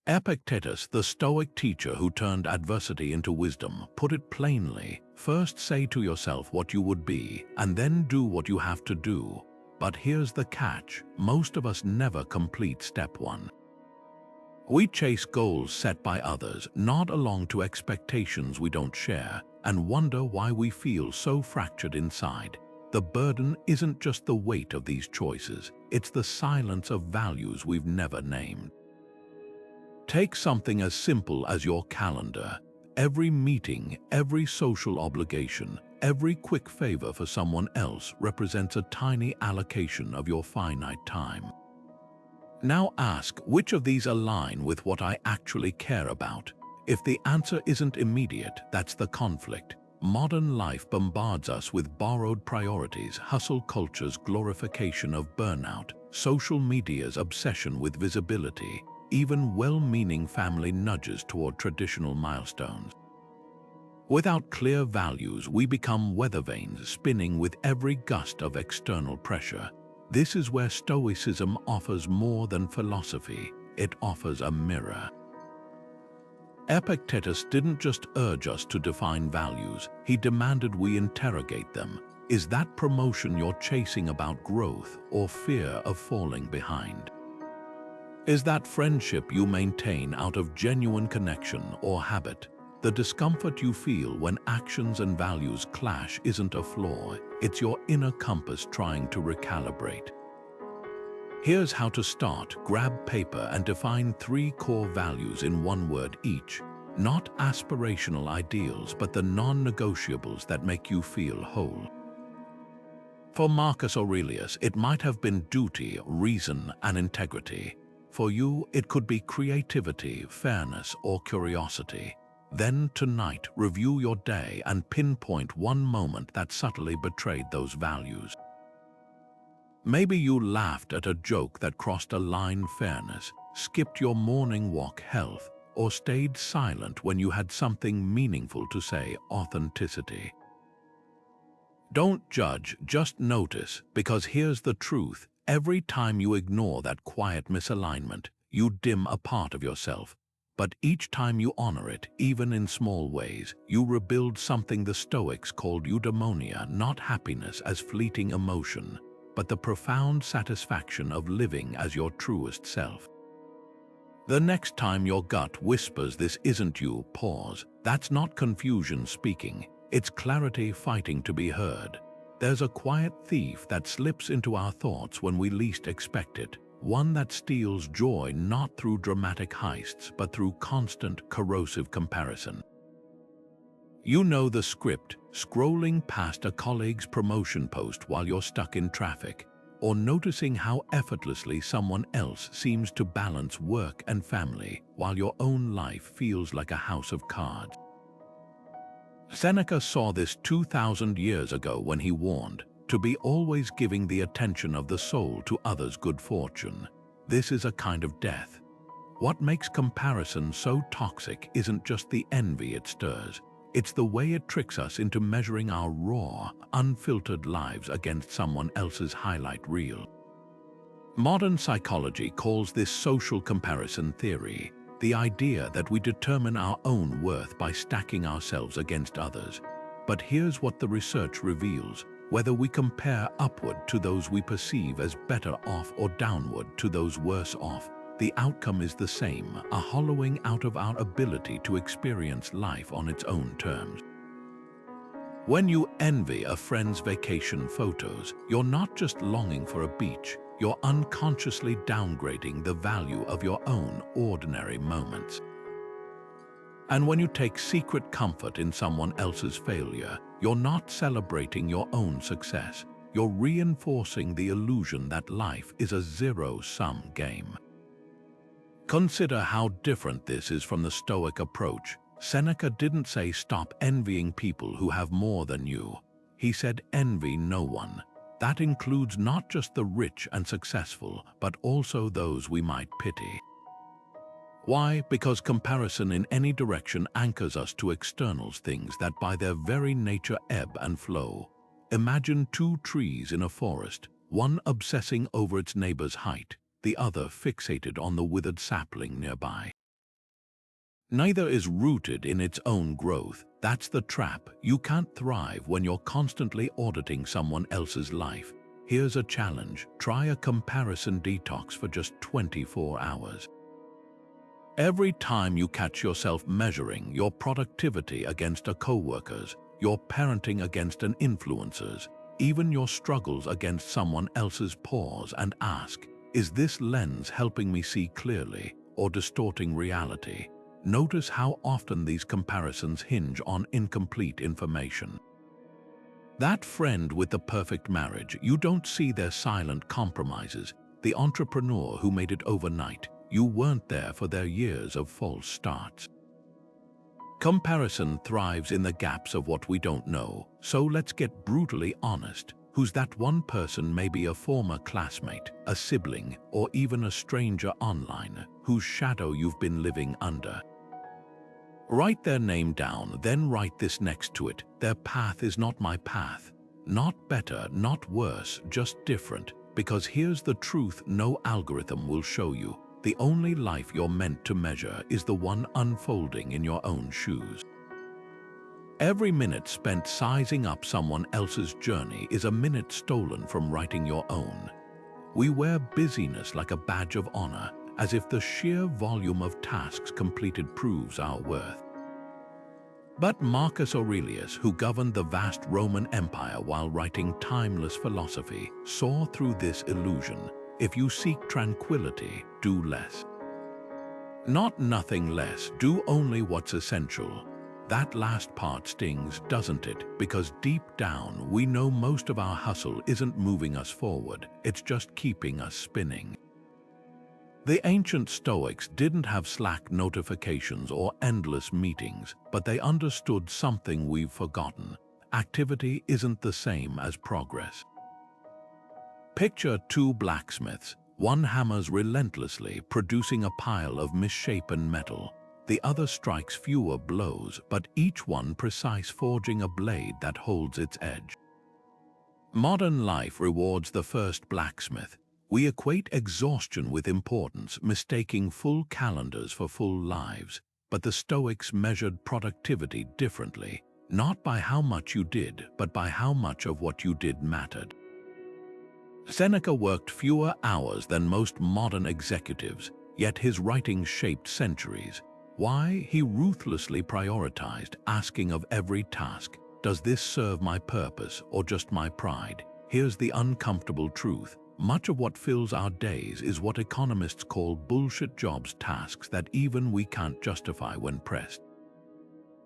Epictetus, the Stoic teacher who turned adversity into wisdom, put it plainly: first say to yourself what you would be, and then do what you have to do. But here's the catch: most of us never complete step one. We chase goals set by others, nod along to expectations we don't share, and wonder why we feel so fractured inside. The burden isn't just the weight of these choices, it's the silence of values we've never named. Take something as simple as your calendar. Every meeting, every social obligation, every quick favor for someone else represents a tiny allocation of your finite time. Now ask, which of these align with what I actually care about? If the answer isn't immediate, that's the conflict. Modern life bombards us with borrowed priorities, hustle culture's glorification of burnout, social media's obsession with visibility, even well-meaning family nudges toward traditional milestones. Without clear values, we become weather vanes spinning with every gust of external pressure. This is where Stoicism offers more than philosophy, it offers a mirror. Epictetus didn't just urge us to define values, he demanded we interrogate them. Is that promotion you're chasing about growth or fear of falling behind? Is that friendship you maintain out of genuine connection or habit? The discomfort you feel when actions and values clash isn't a flaw, it's your inner compass trying to recalibrate. Here's how to start. Grab paper and define 3 core values in one word each. Not aspirational ideals, but the non-negotiables that make you feel whole. For Marcus Aurelius, it might have been duty, reason, and integrity. For you, it could be creativity, fairness, or curiosity. Then tonight, review your day and pinpoint one moment that subtly betrayed those values. Maybe you laughed at a joke that crossed a line, fairness, skipped your morning walk, health, or stayed silent when you had something meaningful to say, authenticity. Don't judge, just notice, because here's the truth. Every time you ignore that quiet misalignment, you dim a part of yourself. But each time you honor it, even in small ways, you rebuild something the Stoics called eudaimonia, not happiness as fleeting emotion, but the profound satisfaction of living as your truest self. The next time your gut whispers this isn't you, pause. That's not confusion speaking, it's clarity fighting to be heard. There's a quiet thief that slips into our thoughts when we least expect it, one that steals joy not through dramatic heists but through constant, corrosive comparison. You know the script: scrolling past a colleague's promotion post while you're stuck in traffic, or noticing how effortlessly someone else seems to balance work and family while your own life feels like a house of cards. Seneca saw this 2,000 years ago when he warned, to be always giving the attention of the soul to others' good fortune. This is a kind of death. What makes comparison so toxic isn't just the envy it stirs, it's the way it tricks us into measuring our raw, unfiltered lives against someone else's highlight reel. Modern psychology calls this social comparison theory, the idea that we determine our own worth by stacking ourselves against others. But here's what the research reveals: whether we compare upward to those we perceive as better off or downward to those worse off, the outcome is the same: a hollowing out of our ability to experience life on its own terms. When you envy a friend's vacation photos, you're not just longing for a beach, you're unconsciously downgrading the value of your own ordinary moments. And when you take secret comfort in someone else's failure, you're not celebrating your own success, you're reinforcing the illusion that life is a zero-sum game. Consider how different this is from the Stoic approach. Seneca didn't say stop envying people who have more than you. He said envy no one. That includes not just the rich and successful, but also those we might pity. Why? Because comparison in any direction anchors us to external things that by their very nature ebb and flow. Imagine two trees in a forest, one obsessing over its neighbor's height, the other fixated on the withered sapling nearby. Neither is rooted in its own growth. That's the trap. You can't thrive when you're constantly auditing someone else's life. Here's a challenge. Try a comparison detox for just 24 hours. Every time you catch yourself measuring your productivity against a coworker's, your parenting against an influencer's, even your struggles against someone else's, pause and ask, is this lens helping me see clearly or distorting reality? Notice how often these comparisons hinge on incomplete information. That friend with the perfect marriage, you don't see their silent compromises. The entrepreneur who made it overnight, you weren't there for their years of false starts. Comparison thrives in the gaps of what we don't know, so let's get brutally honest. Who's that one person, maybe a former classmate, a sibling, or even a stranger online, whose shadow you've been living under? Write their name down, then write this next to it. Their path is not my path. Not better, not worse, just different. Because here's the truth no algorithm will show you. The only life you're meant to measure is the one unfolding in your own shoes. Every minute spent sizing up someone else's journey is a minute stolen from writing your own. We wear busyness like a badge of honor, as if the sheer volume of tasks completed proves our worth. But Marcus Aurelius, who governed the vast Roman Empire while writing timeless philosophy, saw through this illusion. If you seek tranquility, do less. Not nothing less, do only what's essential. That last part stings, doesn't it? Because deep down, we know most of our hustle isn't moving us forward, it's just keeping us spinning. The ancient Stoics didn't have Slack notifications or endless meetings, but they understood something we've forgotten. Activity isn't the same as progress. Picture two blacksmiths. One hammers relentlessly, producing a pile of misshapen metal. The other strikes fewer blows, but each one precise, forging a blade that holds its edge. Modern life rewards the first blacksmith. We equate exhaustion with importance, mistaking full calendars for full lives. But the Stoics measured productivity differently, not by how much you did, but by how much of what you did mattered. Seneca worked fewer hours than most modern executives, yet his writings shaped centuries. Why? He ruthlessly prioritized, asking of every task, does this serve my purpose or just my pride? Here's the uncomfortable truth. Much of what fills our days is what economists call bullshit jobs, tasks that even we can't justify when pressed.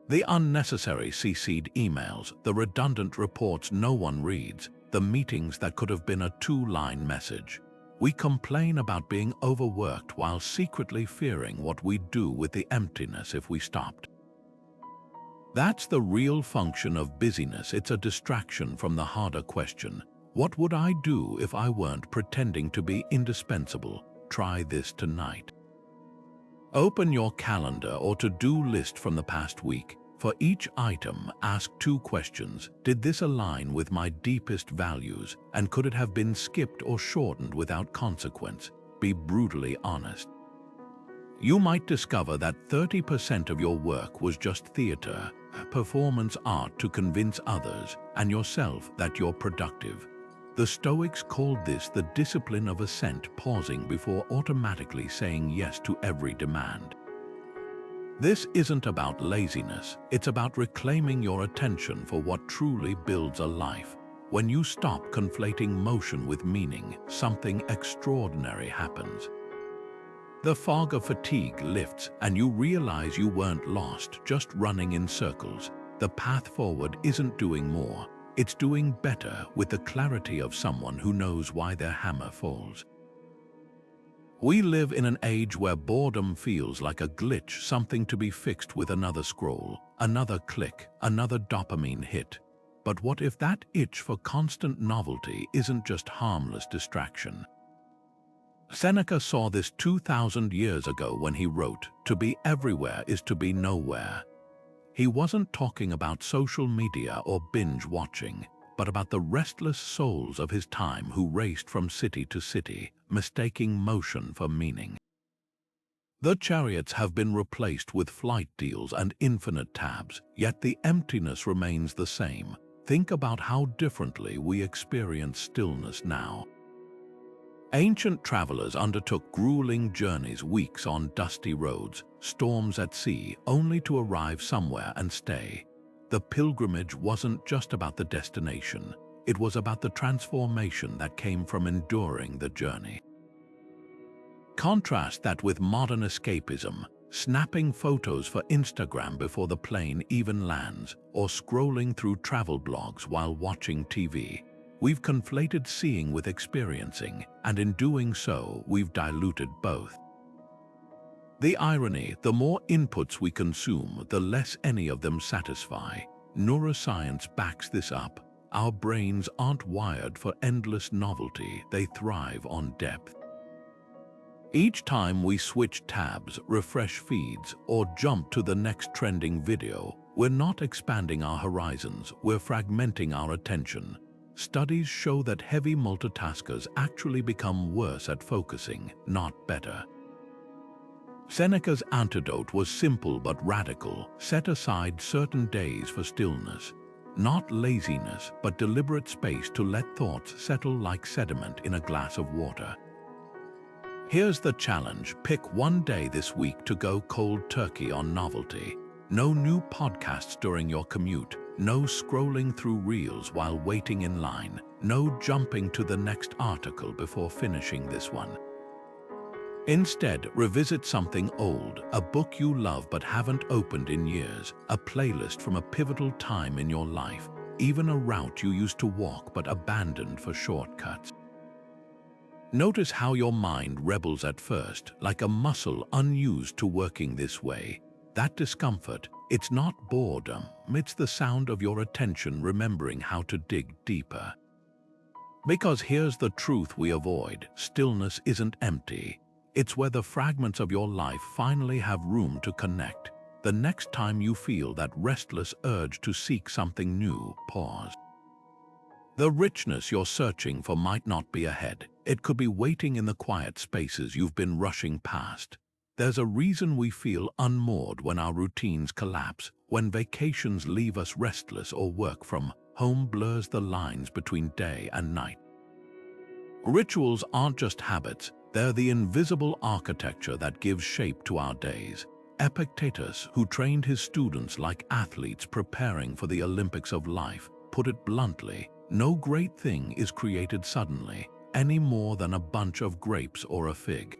The unnecessary CC'd emails, the redundant reports no one reads, the meetings that could have been a two-line message. We complain about being overworked while secretly fearing what we'd do with the emptiness if we stopped. That's the real function of busyness. It's a distraction from the harder question. What would I do if I weren't pretending to be indispensable? Try this tonight. Open your calendar or to-do list from the past week. For each item, ask two questions. Did this align with my deepest values, and could it have been skipped or shortened without consequence? Be brutally honest. You might discover that 30% of your work was just theater, performance art to convince others and yourself that you're productive. The Stoics called this the discipline of assent, pausing before automatically saying yes to every demand. This isn't about laziness, it's about reclaiming your attention for what truly builds a life. When you stop conflating motion with meaning, something extraordinary happens. The fog of fatigue lifts and you realize you weren't lost, just running in circles. The path forward isn't doing more. It's doing better, with the clarity of someone who knows why their hammer falls. We live in an age where boredom feels like a glitch, something to be fixed with another scroll, another click, another dopamine hit. But what if that itch for constant novelty isn't just harmless distraction? Seneca saw this 2,000 years ago when he wrote, "To be everywhere is to be nowhere." He wasn't talking about social media or binge watching, but about the restless souls of his time who raced from city to city, mistaking motion for meaning. The chariots have been replaced with flight deals and infinite tabs, yet the emptiness remains the same. Think about how differently we experience stillness now. Ancient travelers undertook grueling journeys, weeks on dusty roads, storms at sea, only to arrive somewhere and stay. The pilgrimage wasn't just about the destination, it was about the transformation that came from enduring the journey. Contrast that with modern escapism, snapping photos for Instagram before the plane even lands, or scrolling through travel blogs while watching TV. We've conflated seeing with experiencing, and in doing so, we've diluted both. The irony, the more inputs we consume, the less any of them satisfy. Neuroscience backs this up. Our brains aren't wired for endless novelty, they thrive on depth. Each time we switch tabs, refresh feeds, or jump to the next trending video, we're not expanding our horizons, we're fragmenting our attention. Studies show that heavy multitaskers actually become worse at focusing, not better. Seneca's antidote was simple but radical: set aside certain days for stillness. Not laziness, but deliberate space to let thoughts settle like sediment in a glass of water. Here's the challenge: pick one day this week to go cold turkey on novelty. No new podcasts during your commute, no scrolling through reels while waiting in line, no jumping to the next article before finishing this one. Instead, revisit something old, a book you love but haven't opened in years, a playlist from a pivotal time in your life, even a route you used to walk but abandoned for shortcuts. Notice how your mind rebels at first, like a muscle unused to working this way. That discomfort, it's not boredom, it's the sound of your attention remembering how to dig deeper. Because here's the truth we avoid: stillness isn't empty. It's where the fragments of your life finally have room to connect. The next time you feel that restless urge to seek something new, pause. The richness you're searching for might not be ahead. It could be waiting in the quiet spaces you've been rushing past. There's a reason we feel unmoored when our routines collapse, when vacations leave us restless or work from home blurs the lines between day and night. Rituals aren't just habits, they're the invisible architecture that gives shape to our days. Epictetus, who trained his students like athletes preparing for the Olympics of life, put it bluntly: no great thing is created suddenly, any more than a bunch of grapes or a fig.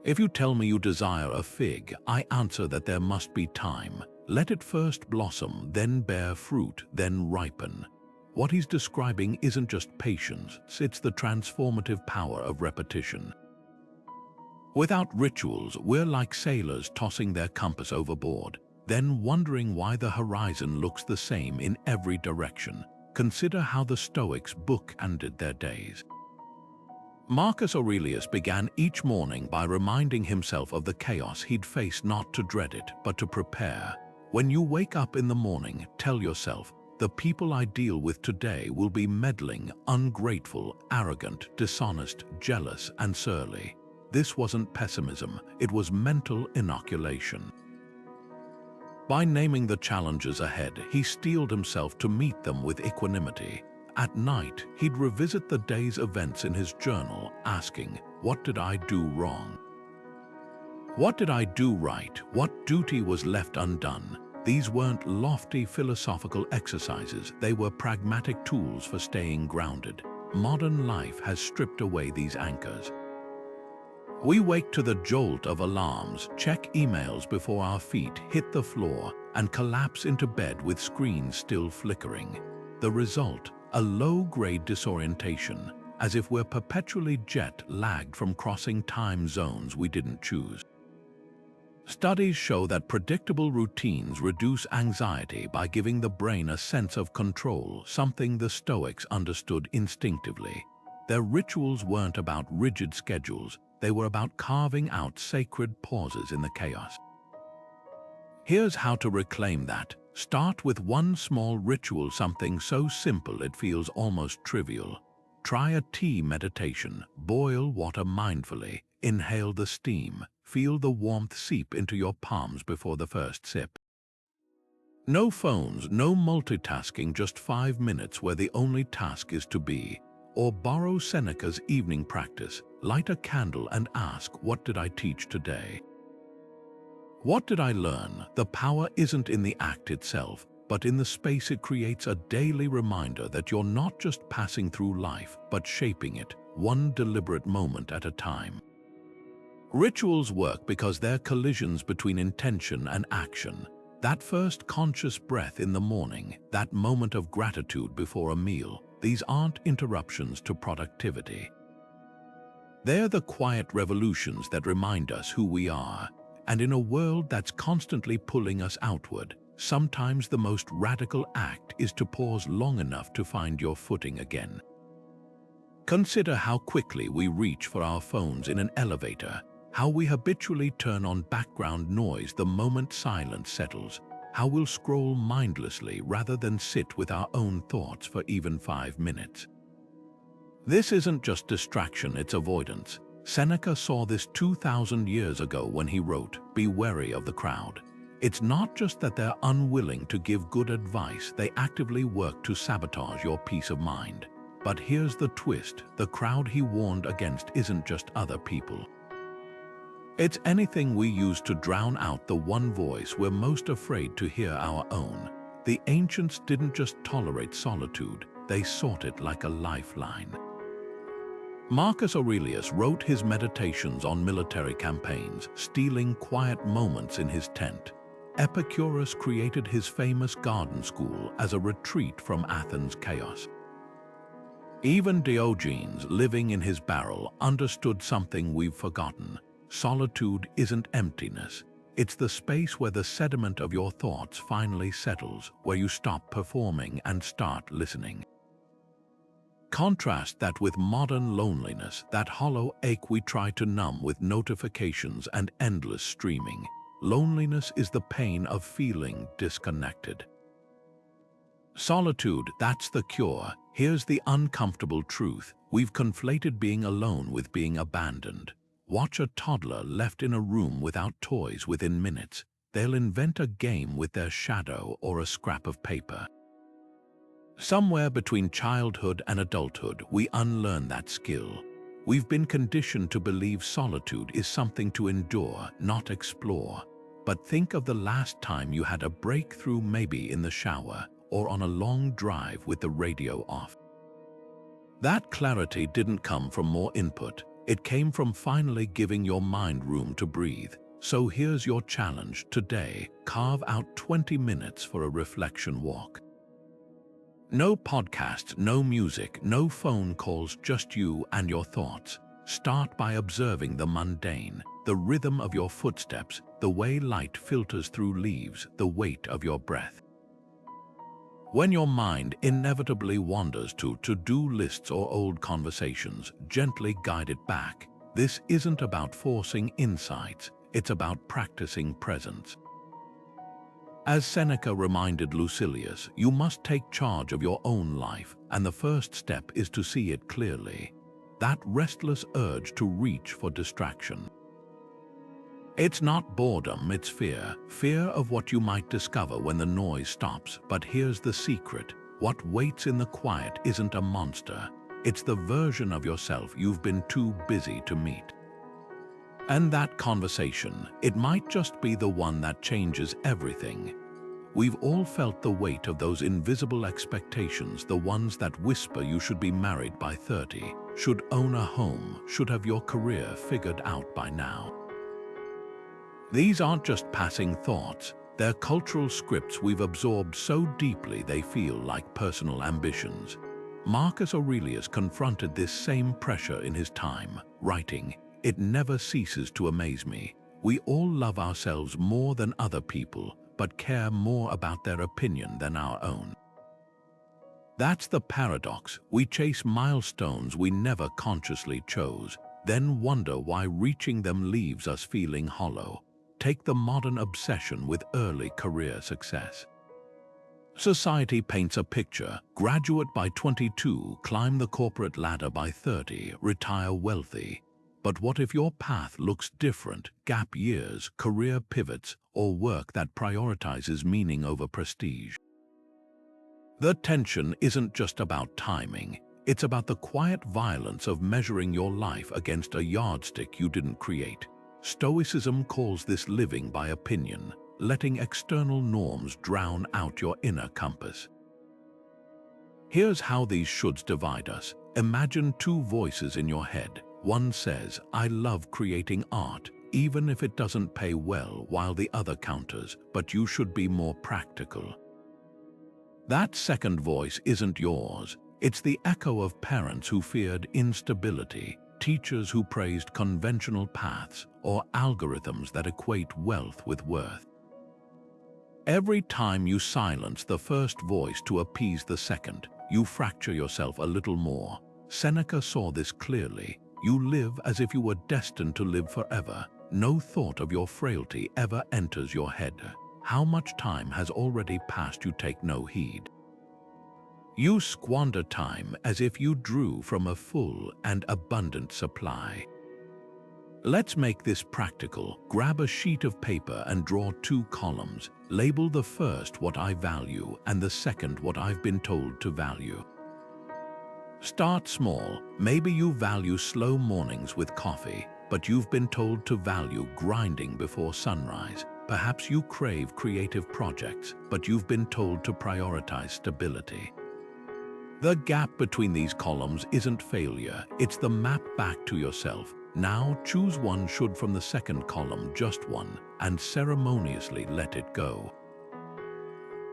If you tell me you desire a fig, I answer that there must be time. Let it first blossom, then bear fruit, then ripen. What he's describing isn't just patience, it's the transformative power of repetition. Without rituals, we're like sailors tossing their compass overboard, then wondering why the horizon looks the same in every direction. Consider how the Stoics bookended their days. Marcus Aurelius began each morning by reminding himself of the chaos he'd face, not to dread it, but to prepare. When you wake up in the morning, tell yourself, the people I deal with today will be meddling, ungrateful, arrogant, dishonest, jealous, and surly. This wasn't pessimism, it was mental inoculation. By naming the challenges ahead, he steeled himself to meet them with equanimity. At night, he'd revisit the day's events in his journal, asking, what did I do wrong? What did I do right? What duty was left undone? These weren't lofty philosophical exercises, they were pragmatic tools for staying grounded. Modern life has stripped away these anchors. We wake to the jolt of alarms, check emails before our feet hit the floor, and collapse into bed with screens still flickering. The result: a low-grade disorientation, as if we're perpetually jet-lagged from crossing time zones we didn't choose. Studies show that predictable routines reduce anxiety by giving the brain a sense of control, something the Stoics understood instinctively. Their rituals weren't about rigid schedules, they were about carving out sacred pauses in the chaos. Here's how to reclaim that. Start with one small ritual, something so simple it feels almost trivial. Try a tea meditation. Boil water mindfully. Inhale the steam. Feel the warmth seep into your palms before the first sip. No phones, no multitasking, just 5 minutes where the only task is to be. Or borrow Seneca's evening practice. Light a candle and ask, what did I teach today? What did I learn? The power isn't in the act itself, but in the space it creates, a daily reminder that you're not just passing through life, but shaping it, one deliberate moment at a time. Rituals work because they're collisions between intention and action. That first conscious breath in the morning, that moment of gratitude before a meal, these aren't interruptions to productivity. They're the quiet revolutions that remind us who we are. And in a world that's constantly pulling us outward, sometimes the most radical act is to pause long enough to find your footing again. Consider how quickly we reach for our phones in an elevator, how we habitually turn on background noise the moment silence settles, how we'll scroll mindlessly rather than sit with our own thoughts for even 5 minutes. This isn't just distraction, it's avoidance. Seneca saw this 2,000 years ago when he wrote, "Be wary of the crowd." It's not just that they're unwilling to give good advice, they actively work to sabotage your peace of mind. But here's the twist, the crowd he warned against isn't just other people. It's anything we use to drown out the one voice we're most afraid to hear, our own. The ancients didn't just tolerate solitude, they sought it like a lifeline. Marcus Aurelius wrote his meditations on military campaigns, stealing quiet moments in his tent. Epicurus created his famous garden school as a retreat from Athens' chaos. Even Diogenes, living in his barrel, understood something we've forgotten. Solitude isn't emptiness. It's the space where the sediment of your thoughts finally settles, where you stop performing and start listening. Contrast that with modern loneliness, that hollow ache we try to numb with notifications and endless streaming. Loneliness is the pain of feeling disconnected. Solitude, that's the cure. Here's the uncomfortable truth. We've conflated being alone with being abandoned. Watch a toddler left in a room without toys within minutes. They'll invent a game with their shadow or a scrap of paper. Somewhere between childhood and adulthood, we unlearn that skill. We've been conditioned to believe solitude is something to endure, not explore. But think of the last time you had a breakthrough, maybe in the shower or on a long drive with the radio off. That clarity didn't come from more input. It came from finally giving your mind room to breathe. So here's your challenge today. Carve out 20 minutes for a reflection walk. No podcasts, no music, no phone calls, just you and your thoughts. Start by observing the mundane, the rhythm of your footsteps, the way light filters through leaves, the weight of your breath. When your mind inevitably wanders to to-do lists or old conversations, gently guide it back. This isn't about forcing insights, it's about practicing presence. As Seneca reminded Lucilius, you must take charge of your own life, and the first step is to see it clearly. That restless urge to reach for distraction. It's not boredom, it's fear. Fear of what you might discover when the noise stops. But here's the secret. What waits in the quiet isn't a monster. It's the version of yourself you've been too busy to meet. And that conversation, it might just be the one that changes everything. We've all felt the weight of those invisible expectations, the ones that whisper you should be married by 30, should own a home, should have your career figured out by now. These aren't just passing thoughts, they're cultural scripts we've absorbed so deeply they feel like personal ambitions. Marcus Aurelius confronted this same pressure in his time, writing, "It never ceases to amaze me. We all love ourselves more than other people, but care more about their opinion than our own." That's the paradox. We chase milestones we never consciously chose, then wonder why reaching them leaves us feeling hollow. Take the modern obsession with early career success. Society paints a picture: graduate by 22, climb the corporate ladder by 30, retire wealthy. But what if your path looks different? Gap years, career pivots, or work that prioritizes meaning over prestige? The tension isn't just about timing. It's about the quiet violence of measuring your life against a yardstick you didn't create. Stoicism calls this living by opinion, letting external norms drown out your inner compass. Here's how these shoulds divide us. Imagine two voices in your head. One says, "I love creating art, even if it doesn't pay well," while the other counters, "But you should be more practical." That second voice isn't yours. It's the echo of parents who feared instability, teachers who praised conventional paths, or algorithms that equate wealth with worth. Every time you silence the first voice to appease the second, you fracture yourself a little more. Seneca saw this clearly. You live as if you were destined to live forever. No thought of your frailty ever enters your head. How much time has already passed you take no heed. You squander time as if you drew from a full and abundant supply. Let's make this practical. Grab a sheet of paper and draw two columns. Label the first what I value and the second what I've been told to value. Start small. Maybe you value slow mornings with coffee, but you've been told to value grinding before sunrise. Perhaps you crave creative projects, but you've been told to prioritize stability. The gap between these columns isn't failure, it's the map back to yourself. Now choose one should from the second column, just one, and ceremoniously let it go.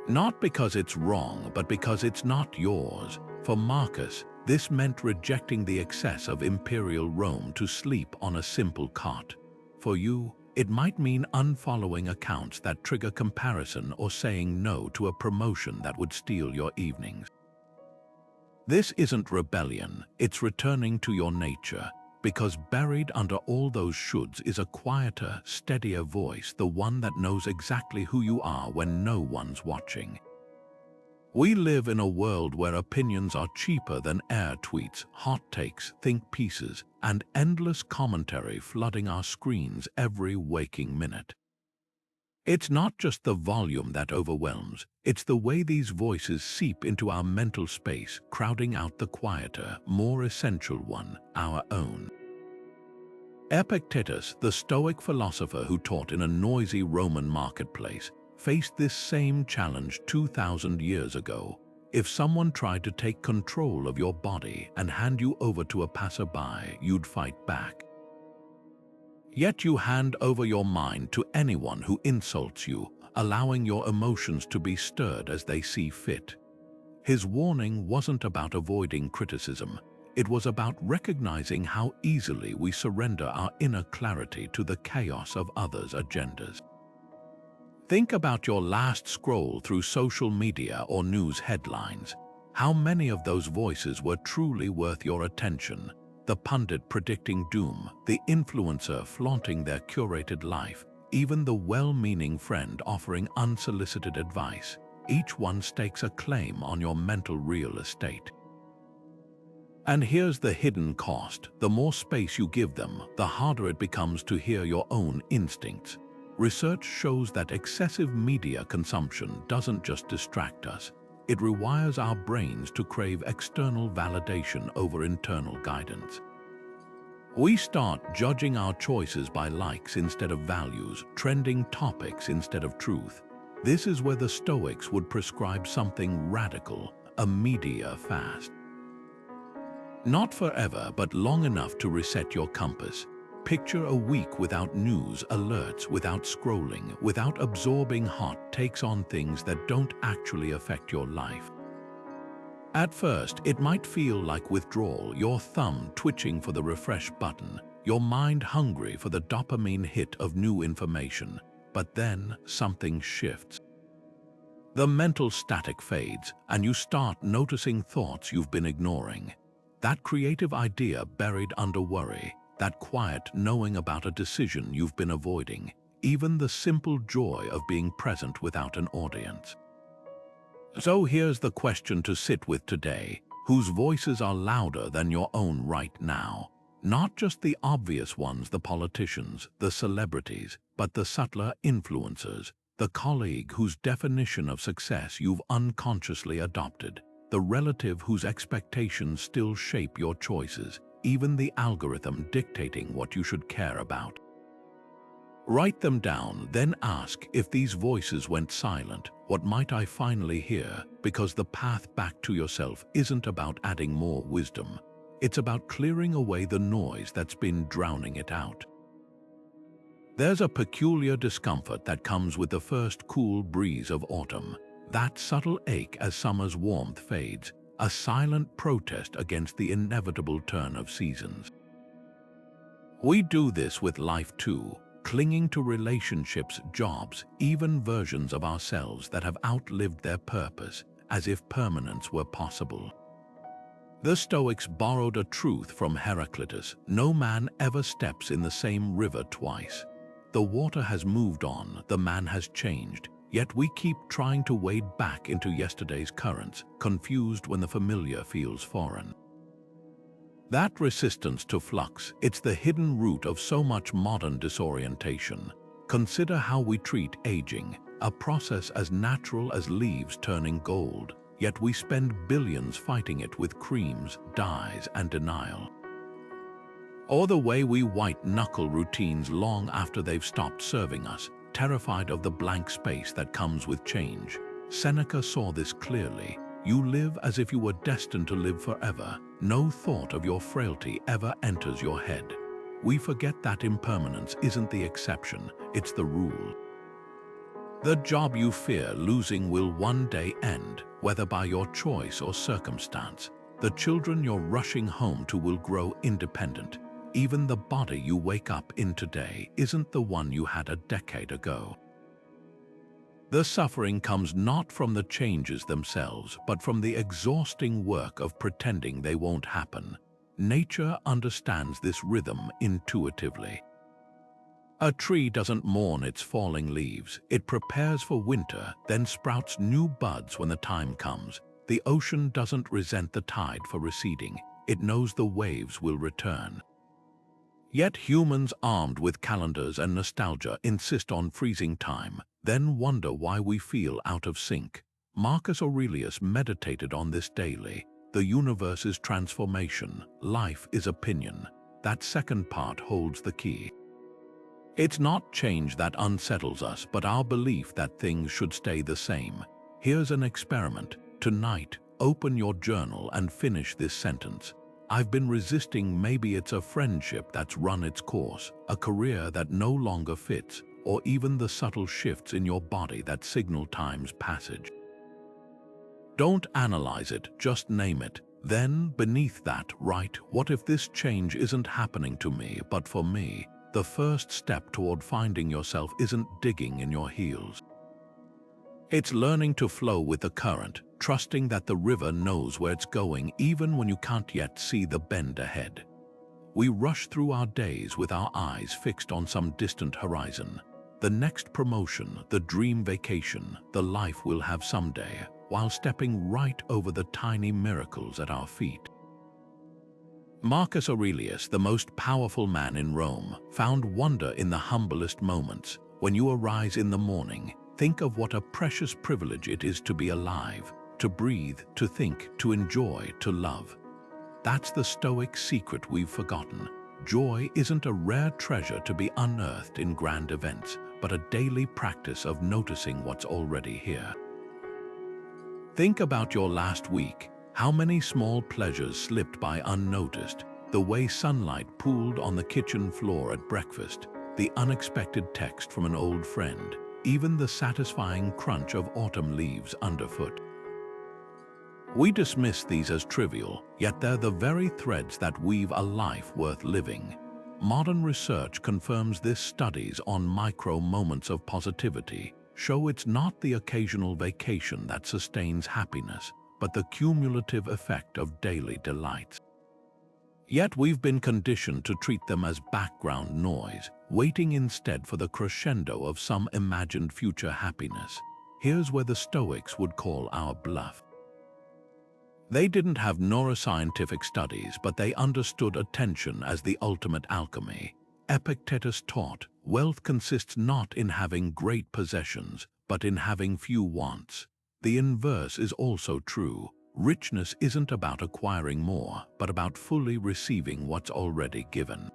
Not because it's wrong, but because it's not yours. For Marcus, this meant rejecting the excess of imperial Rome to sleep on a simple cot. For you, it might mean unfollowing accounts that trigger comparison or saying no to a promotion that would steal your evenings. This isn't rebellion, it's returning to your nature, because buried under all those shoulds is a quieter, steadier voice, the one that knows exactly who you are when no one's watching. We live in a world where opinions are cheaper than air tweets, hot takes, think pieces, and endless commentary flooding our screens every waking minute. It's not just the volume that overwhelms, it's the way these voices seep into our mental space, crowding out the quieter, more essential one, our own. Epictetus, the Stoic philosopher who taught in a noisy Roman marketplace, faced this same challenge 2,000 years ago. If someone tried to take control of your body and hand you over to a passerby, you'd fight back. Yet you hand over your mind to anyone who insults you, allowing your emotions to be stirred as they see fit. His warning wasn't about avoiding criticism. It was about recognizing how easily we surrender our inner clarity to the chaos of others' agendas. Think about your last scroll through social media or news headlines. How many of those voices were truly worth your attention? The pundit predicting doom, the influencer flaunting their curated life, even the well-meaning friend offering unsolicited advice. Each one stakes a claim on your mental real estate. And here's the hidden cost. The more space you give them, the harder it becomes to hear your own instincts. Research shows that excessive media consumption doesn't just distract us, it rewires our brains to crave external validation over internal guidance. We start judging our choices by likes instead of values, trending topics instead of truth. This is where the Stoics would prescribe something radical, a media fast. Not forever, but long enough to reset your compass. Picture a week without news alerts, without scrolling, without absorbing hot takes on things that don't actually affect your life. At first, it might feel like withdrawal, your thumb twitching for the refresh button, your mind hungry for the dopamine hit of new information. But then something shifts. The mental static fades, and you start noticing thoughts you've been ignoring. That creative idea buried under worry, that quiet knowing about a decision you've been avoiding, even the simple joy of being present without an audience. So here's the question to sit with today: whose voices are louder than your own right now? Not just the obvious ones, the politicians, the celebrities, but the subtler influencers, the colleague whose definition of success you've unconsciously adopted, the relative whose expectations still shape your choices, even the algorithm dictating what you should care about. Write them down, then ask, if these voices went silent, what might I finally hear? Because the path back to yourself isn't about adding more wisdom. It's about clearing away the noise that's been drowning it out. There's a peculiar discomfort that comes with the first cool breeze of autumn, that subtle ache as summer's warmth fades, a silent protest against the inevitable turn of seasons. We do this with life too, clinging to relationships, jobs, even versions of ourselves that have outlived their purpose, as if permanence were possible. The Stoics borrowed a truth from Heraclitus: no man ever steps in the same river twice. The water has moved on, the man has changed, yet we keep trying to wade back into yesterday's currents, confused when the familiar feels foreign. That resistance to flux, it's the hidden root of so much modern disorientation. Consider how we treat aging, a process as natural as leaves turning gold, yet we spend billions fighting it with creams, dyes, and denial. Or the way we white-knuckle routines long after they've stopped serving us, terrified of the blank space that comes with change. Seneca saw this clearly. You live as if you were destined to live forever. No thought of your frailty ever enters your head. We forget that impermanence isn't the exception, it's the rule. The job you fear losing will one day end, whether by your choice or circumstance. The children you're rushing home to will grow independent. Even the body you wake up in today isn't the one you had a decade ago. The suffering comes not from the changes themselves, but from the exhausting work of pretending they won't happen. Nature understands this rhythm intuitively. A tree doesn't mourn its falling leaves. It prepares for winter, then sprouts new buds when the time comes. The ocean doesn't resent the tide for receding. It knows the waves will return. Yet humans armed with calendars and nostalgia insist on freezing time, then wonder why we feel out of sync. Marcus Aurelius meditated on this daily. The universe is transformation, life is opinion. That second part holds the key. It's not change that unsettles us, but our belief that things should stay the same. Here's an experiment. Tonight, open your journal and finish this sentence. I've been resisting. Maybe it's a friendship that's run its course, a career that no longer fits, or even the subtle shifts in your body that signal time's passage. Don't analyze it, just name it. Then, beneath that, write, what if this change isn't happening to me, but for me? The first step toward finding yourself isn't digging in your heels. It's learning to flow with the current, trusting that the river knows where it's going even when you can't yet see the bend ahead. We rush through our days with our eyes fixed on some distant horizon. The next promotion, the dream vacation, the life we'll have someday, while stepping right over the tiny miracles at our feet. Marcus Aurelius, the most powerful man in Rome, found wonder in the humblest moments. When you arise in the morning, think of what a precious privilege it is to be alive, to breathe, to think, to enjoy, to love. That's the Stoic secret we've forgotten. Joy isn't a rare treasure to be unearthed in grand events, but a daily practice of noticing what's already here. Think about your last week. How many small pleasures slipped by unnoticed? The way sunlight pooled on the kitchen floor at breakfast, the unexpected text from an old friend, even the satisfying crunch of autumn leaves underfoot. We dismiss these as trivial, yet they're the very threads that weave a life worth living. Modern research confirms this. Studies on micro-moments of positivity show it's not the occasional vacation that sustains happiness, but the cumulative effect of daily delights. Yet we've been conditioned to treat them as background noise, waiting instead for the crescendo of some imagined future happiness. Here's where the Stoics would call our bluff. They didn't have neuroscientific studies, but they understood attention as the ultimate alchemy. Epictetus taught, wealth consists not in having great possessions, but in having few wants. The inverse is also true. Richness isn't about acquiring more, but about fully receiving what's already given.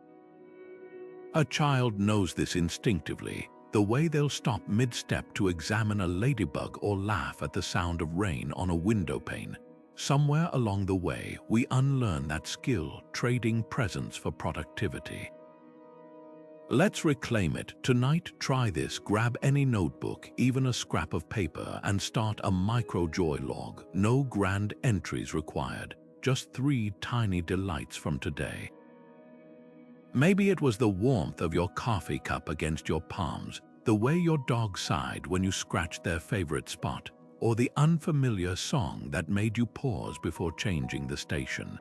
A child knows this instinctively, the way they'll stop mid-step to examine a ladybug or laugh at the sound of rain on a window pane. Somewhere along the way, we unlearn that skill, trading presence for productivity. Let's reclaim it. Tonight, try this. Grab any notebook, even a scrap of paper, and start a micro-joy log. No grand entries required, just 3 tiny delights from today. Maybe it was the warmth of your coffee cup against your palms, the way your dog sighed when you scratched their favorite spot, or the unfamiliar song that made you pause before changing the station.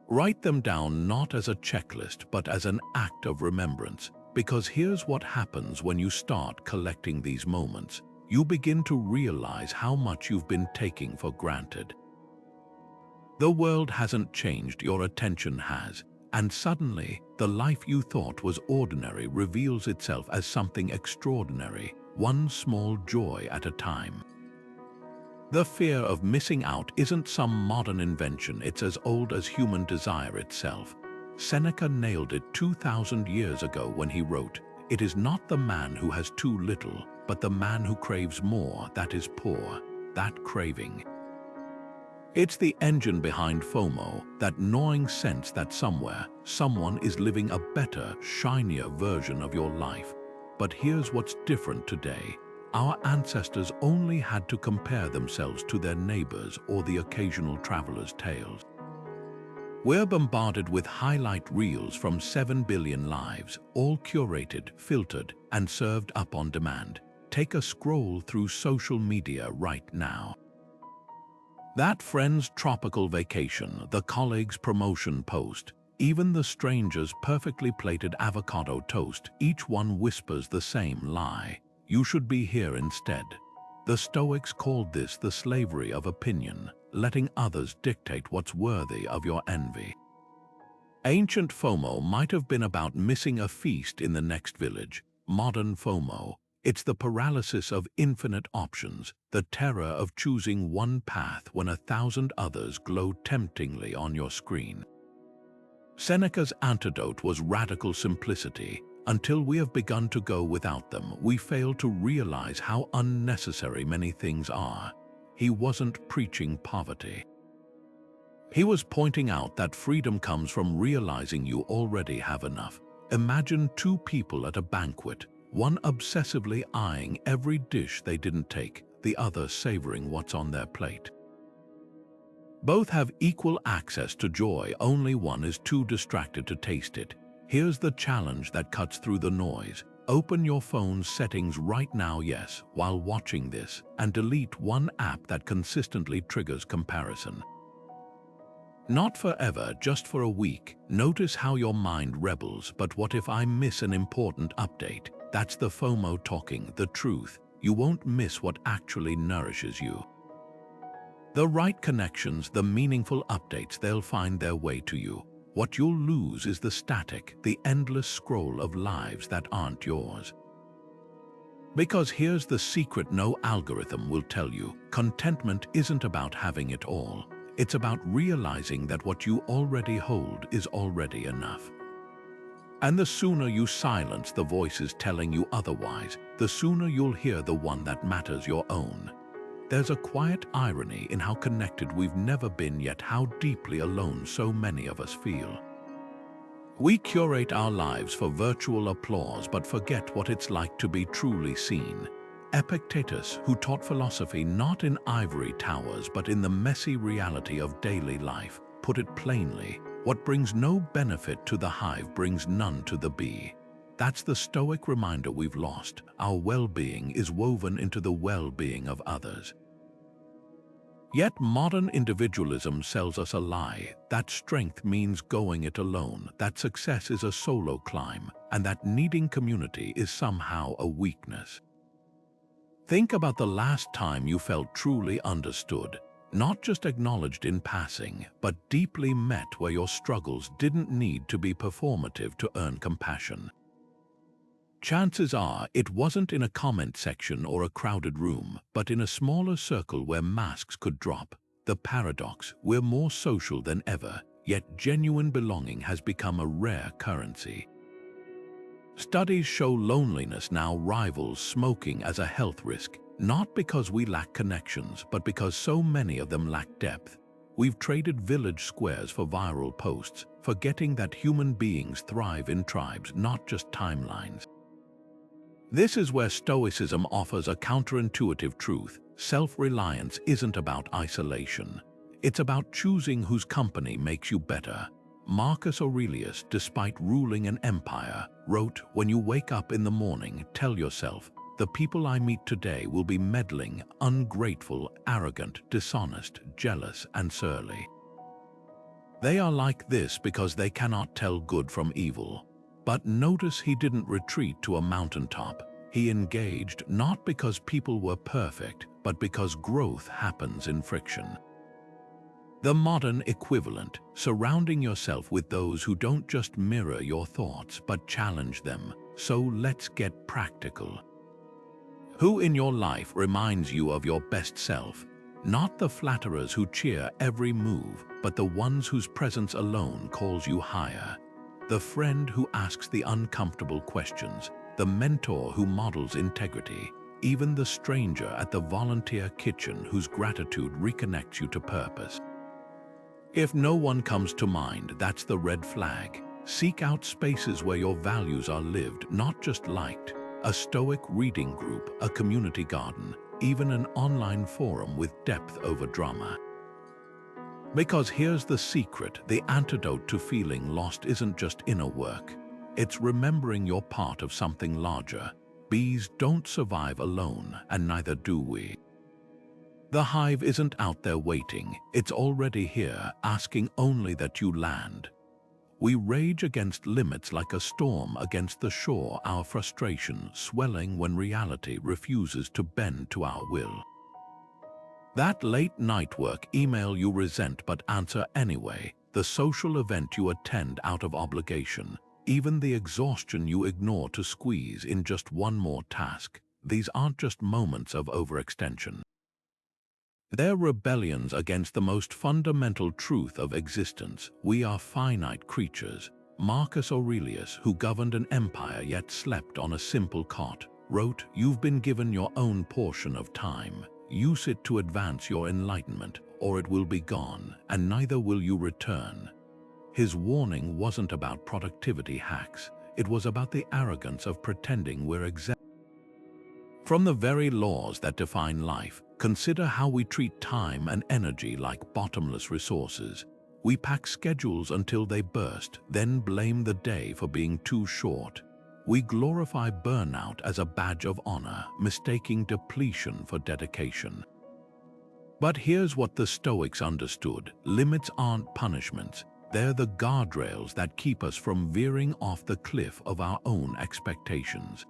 Write them down not as a checklist, but as an act of remembrance, because here's what happens when you start collecting these moments. You begin to realize how much you've been taking for granted. The world hasn't changed, your attention has, and suddenly, the life you thought was ordinary reveals itself as something extraordinary, one small joy at a time. The fear of missing out isn't some modern invention, it's as old as human desire itself. Seneca nailed it 2,000 years ago when he wrote, "It is not the man who has too little, but the man who craves more that is poor," that craving. It's the engine behind FOMO, that gnawing sense that somewhere, someone is living a better, shinier version of your life. But here's what's different today. Our ancestors only had to compare themselves to their neighbors or the occasional traveler's tales. We're bombarded with highlight reels from 7 billion lives, all curated, filtered, and served up on demand. Take a scroll through social media right now. That friend's tropical vacation, the colleague's promotion post, even the stranger's perfectly plated avocado toast, each one whispers the same lie. You should be here instead. The Stoics called this the slavery of opinion, letting others dictate what's worthy of your envy. Ancient FOMO might have been about missing a feast in the next village. Modern FOMO, it's the paralysis of infinite options, the terror of choosing one path when 1,000 others glow temptingly on your screen. Seneca's antidote was radical simplicity. Until we have begun to go without them, we fail to realize how unnecessary many things are. He wasn't preaching poverty. He was pointing out that freedom comes from realizing you already have enough. Imagine 2 people at a banquet, one obsessively eyeing every dish they didn't take, the other savoring what's on their plate. Both have equal access to joy, only one is too distracted to taste it. Here's the challenge that cuts through the noise. Open your phone's settings right now, yes, while watching this, and delete one app that consistently triggers comparison. Not forever, just for a week. Notice how your mind rebels. But what if I miss an important update? That's the FOMO talking, the truth. You won't miss what actually nourishes you. The right connections, the meaningful updates, they'll find their way to you. What you'll lose is the static, the endless scroll of lives that aren't yours. Because here's the secret no algorithm will tell you. Contentment isn't about having it all. It's about realizing that what you already hold is already enough. And the sooner you silence the voices telling you otherwise, the sooner you'll hear the one that matters, your own. There's a quiet irony in how connected we've never been, yet how deeply alone so many of us feel. We curate our lives for virtual applause but forget what it's like to be truly seen. Epictetus, who taught philosophy not in ivory towers but in the messy reality of daily life, put it plainly: what brings no benefit to the hive brings none to the bee. That's the Stoic reminder we've lost. Our well-being is woven into the well-being of others. Yet modern individualism sells us a lie, that strength means going it alone, that success is a solo climb, and that needing community is somehow a weakness. Think about the last time you felt truly understood, not just acknowledged in passing, but deeply met, where your struggles didn't need to be performative to earn compassion. Chances are it wasn't in a comment section or a crowded room, but in a smaller circle where masks could drop. The paradox: we're more social than ever, yet genuine belonging has become a rare currency. Studies show loneliness now rivals smoking as a health risk, not because we lack connections, but because so many of them lack depth. We've traded village squares for viral posts, forgetting that human beings thrive in tribes, not just timelines. This is where Stoicism offers a counterintuitive truth. Self-reliance isn't about isolation. It's about choosing whose company makes you better. Marcus Aurelius, despite ruling an empire, wrote, "When you wake up in the morning, tell yourself, the people I meet today will be meddling, ungrateful, arrogant, dishonest, jealous, and surly. They are like this because they cannot tell good from evil." But notice he didn't retreat to a mountaintop. He engaged not because people were perfect, but because growth happens in friction. The modern equivalent: surrounding yourself with those who don't just mirror your thoughts, but challenge them. So let's get practical. Who in your life reminds you of your best self? Not the flatterers who cheer every move, but the ones whose presence alone calls you higher. The friend who asks the uncomfortable questions, the mentor who models integrity, even the stranger at the volunteer kitchen whose gratitude reconnects you to purpose. If no one comes to mind, that's the red flag. Seek out spaces where your values are lived, not just liked. A Stoic reading group, a community garden, even an online forum with depth over drama. Because here's the secret: the antidote to feeling lost isn't just inner work. It's remembering you're part of something larger. Bees don't survive alone, and neither do we. The hive isn't out there waiting. It's already here, asking only that you land. We rage against limits like a storm against the shore, our frustration swelling when reality refuses to bend to our will. That late night work email you resent but answer anyway, the social event you attend out of obligation, even the exhaustion you ignore to squeeze in just one more task. These aren't just moments of overextension. They're rebellions against the most fundamental truth of existence: we are finite creatures. Marcus Aurelius, who governed an empire yet slept on a simple cot, wrote, "You've been given your own portion of time. Use it to advance your enlightenment, or it will be gone, and neither will you return." His warning wasn't about productivity hacks. It was about the arrogance of pretending we're exempt from the very laws that define life. Consider how we treat time and energy like bottomless resources. We pack schedules until they burst, then blame the day for being too short. We glorify burnout as a badge of honor, mistaking depletion for dedication. But here's what the Stoics understood: limits aren't punishments. They're the guardrails that keep us from veering off the cliff of our own expectations.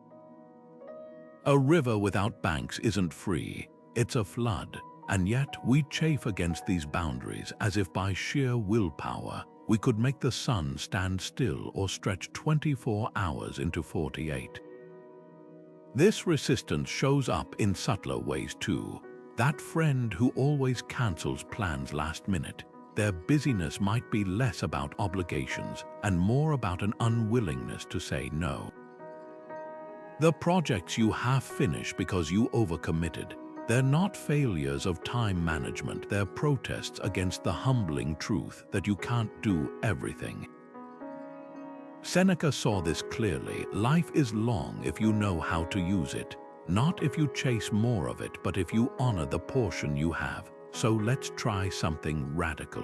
A river without banks isn't free, it's a flood. And yet we chafe against these boundaries as if by sheer willpower we could make the sun stand still or stretch 24 hours into 48. This resistance shows up in subtler ways too. That friend who always cancels plans last minute. Their busyness might be less about obligations and more about an unwillingness to say no. The projects you half finish because you overcommitted, they're not failures of time management, they're protests against the humbling truth that you can't do everything. Seneca saw this clearly: life is long if you know how to use it. not if you chase more of it, but if you honor the portion you have. So let's try something radical.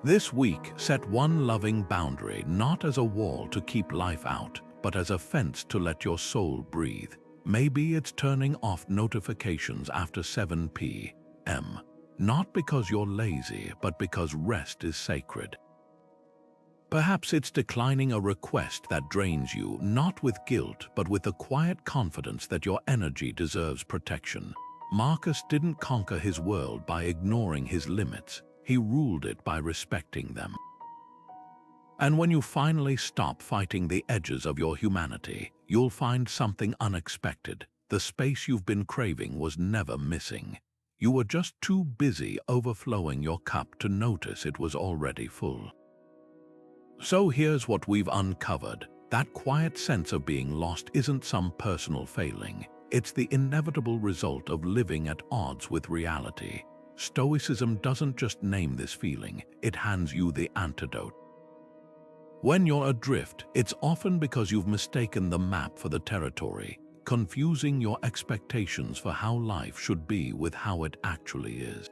This week, set one loving boundary, not as a wall to keep life out, but as a fence to let your soul breathe. Maybe it's turning off notifications after 7 p.m. Not because you're lazy, but because rest is sacred. Perhaps it's declining a request that drains you, not with guilt, but with the quiet confidence that your energy deserves protection. Marcus didn't conquer his world by ignoring his limits. He ruled it by respecting them. And when you finally stop fighting the edges of your humanity, you'll find something unexpected. The space you've been craving was never missing. You were just too busy overflowing your cup to notice it was already full. So here's what we've uncovered. That quiet sense of being lost isn't some personal failing. It's the inevitable result of living at odds with reality. Stoicism doesn't just name this feeling, it hands you the antidote. When you're adrift, it's often because you've mistaken the map for the territory, confusing your expectations for how life should be with how it actually is.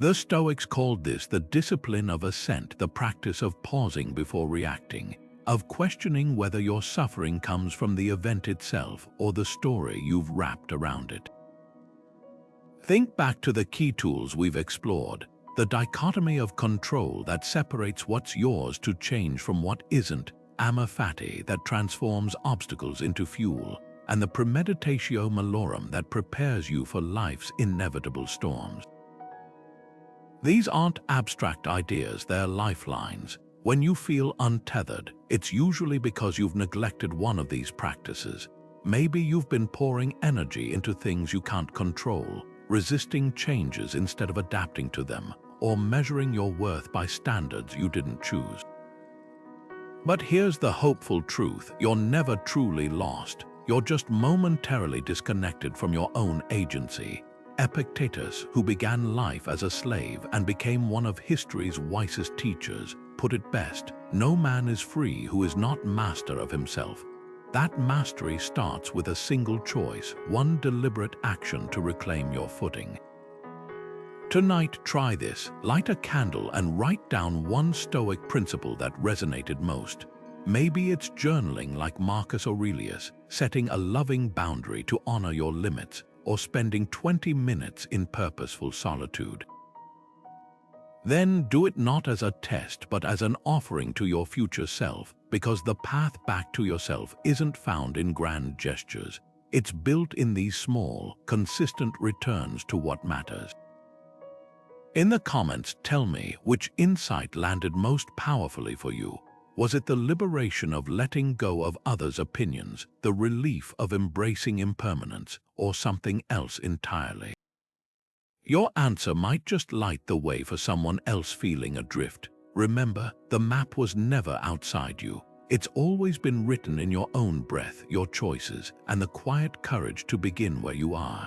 The Stoics called this the discipline of ascent, the practice of pausing before reacting, of questioning whether your suffering comes from the event itself or the story you've wrapped around it. Think back to the key tools we've explored, the dichotomy of control that separates what's yours to change from what isn't, amor fati that transforms obstacles into fuel, and the premeditatio malorum that prepares you for life's inevitable storms. These aren't abstract ideas, they're lifelines. When you feel untethered, it's usually because you've neglected one of these practices. Maybe you've been pouring energy into things you can't control, resisting changes instead of adapting to them, or measuring your worth by standards you didn't choose. But here's the hopeful truth: you're never truly lost. You're just momentarily disconnected from your own agency. Epictetus, who began life as a slave and became one of history's wisest teachers, put it best: no man is free who is not master of himself. That mastery starts with a single choice, one deliberate action to reclaim your footing. Tonight, try this. Light a candle and write down one Stoic principle that resonated most. Maybe it's journaling like Marcus Aurelius, setting a loving boundary to honor your limits, or spending 20 minutes in purposeful solitude. Then do it not as a test, but as an offering to your future self, because the path back to yourself isn't found in grand gestures. It's built in these small, consistent returns to what matters. In the comments, tell me which insight landed most powerfully for you. Was it the liberation of letting go of others' opinions, the relief of embracing impermanence, or something else entirely? Your answer might just light the way for someone else feeling adrift. Remember, the map was never outside you. It's always been written in your own breath, your choices, and the quiet courage to begin where you are.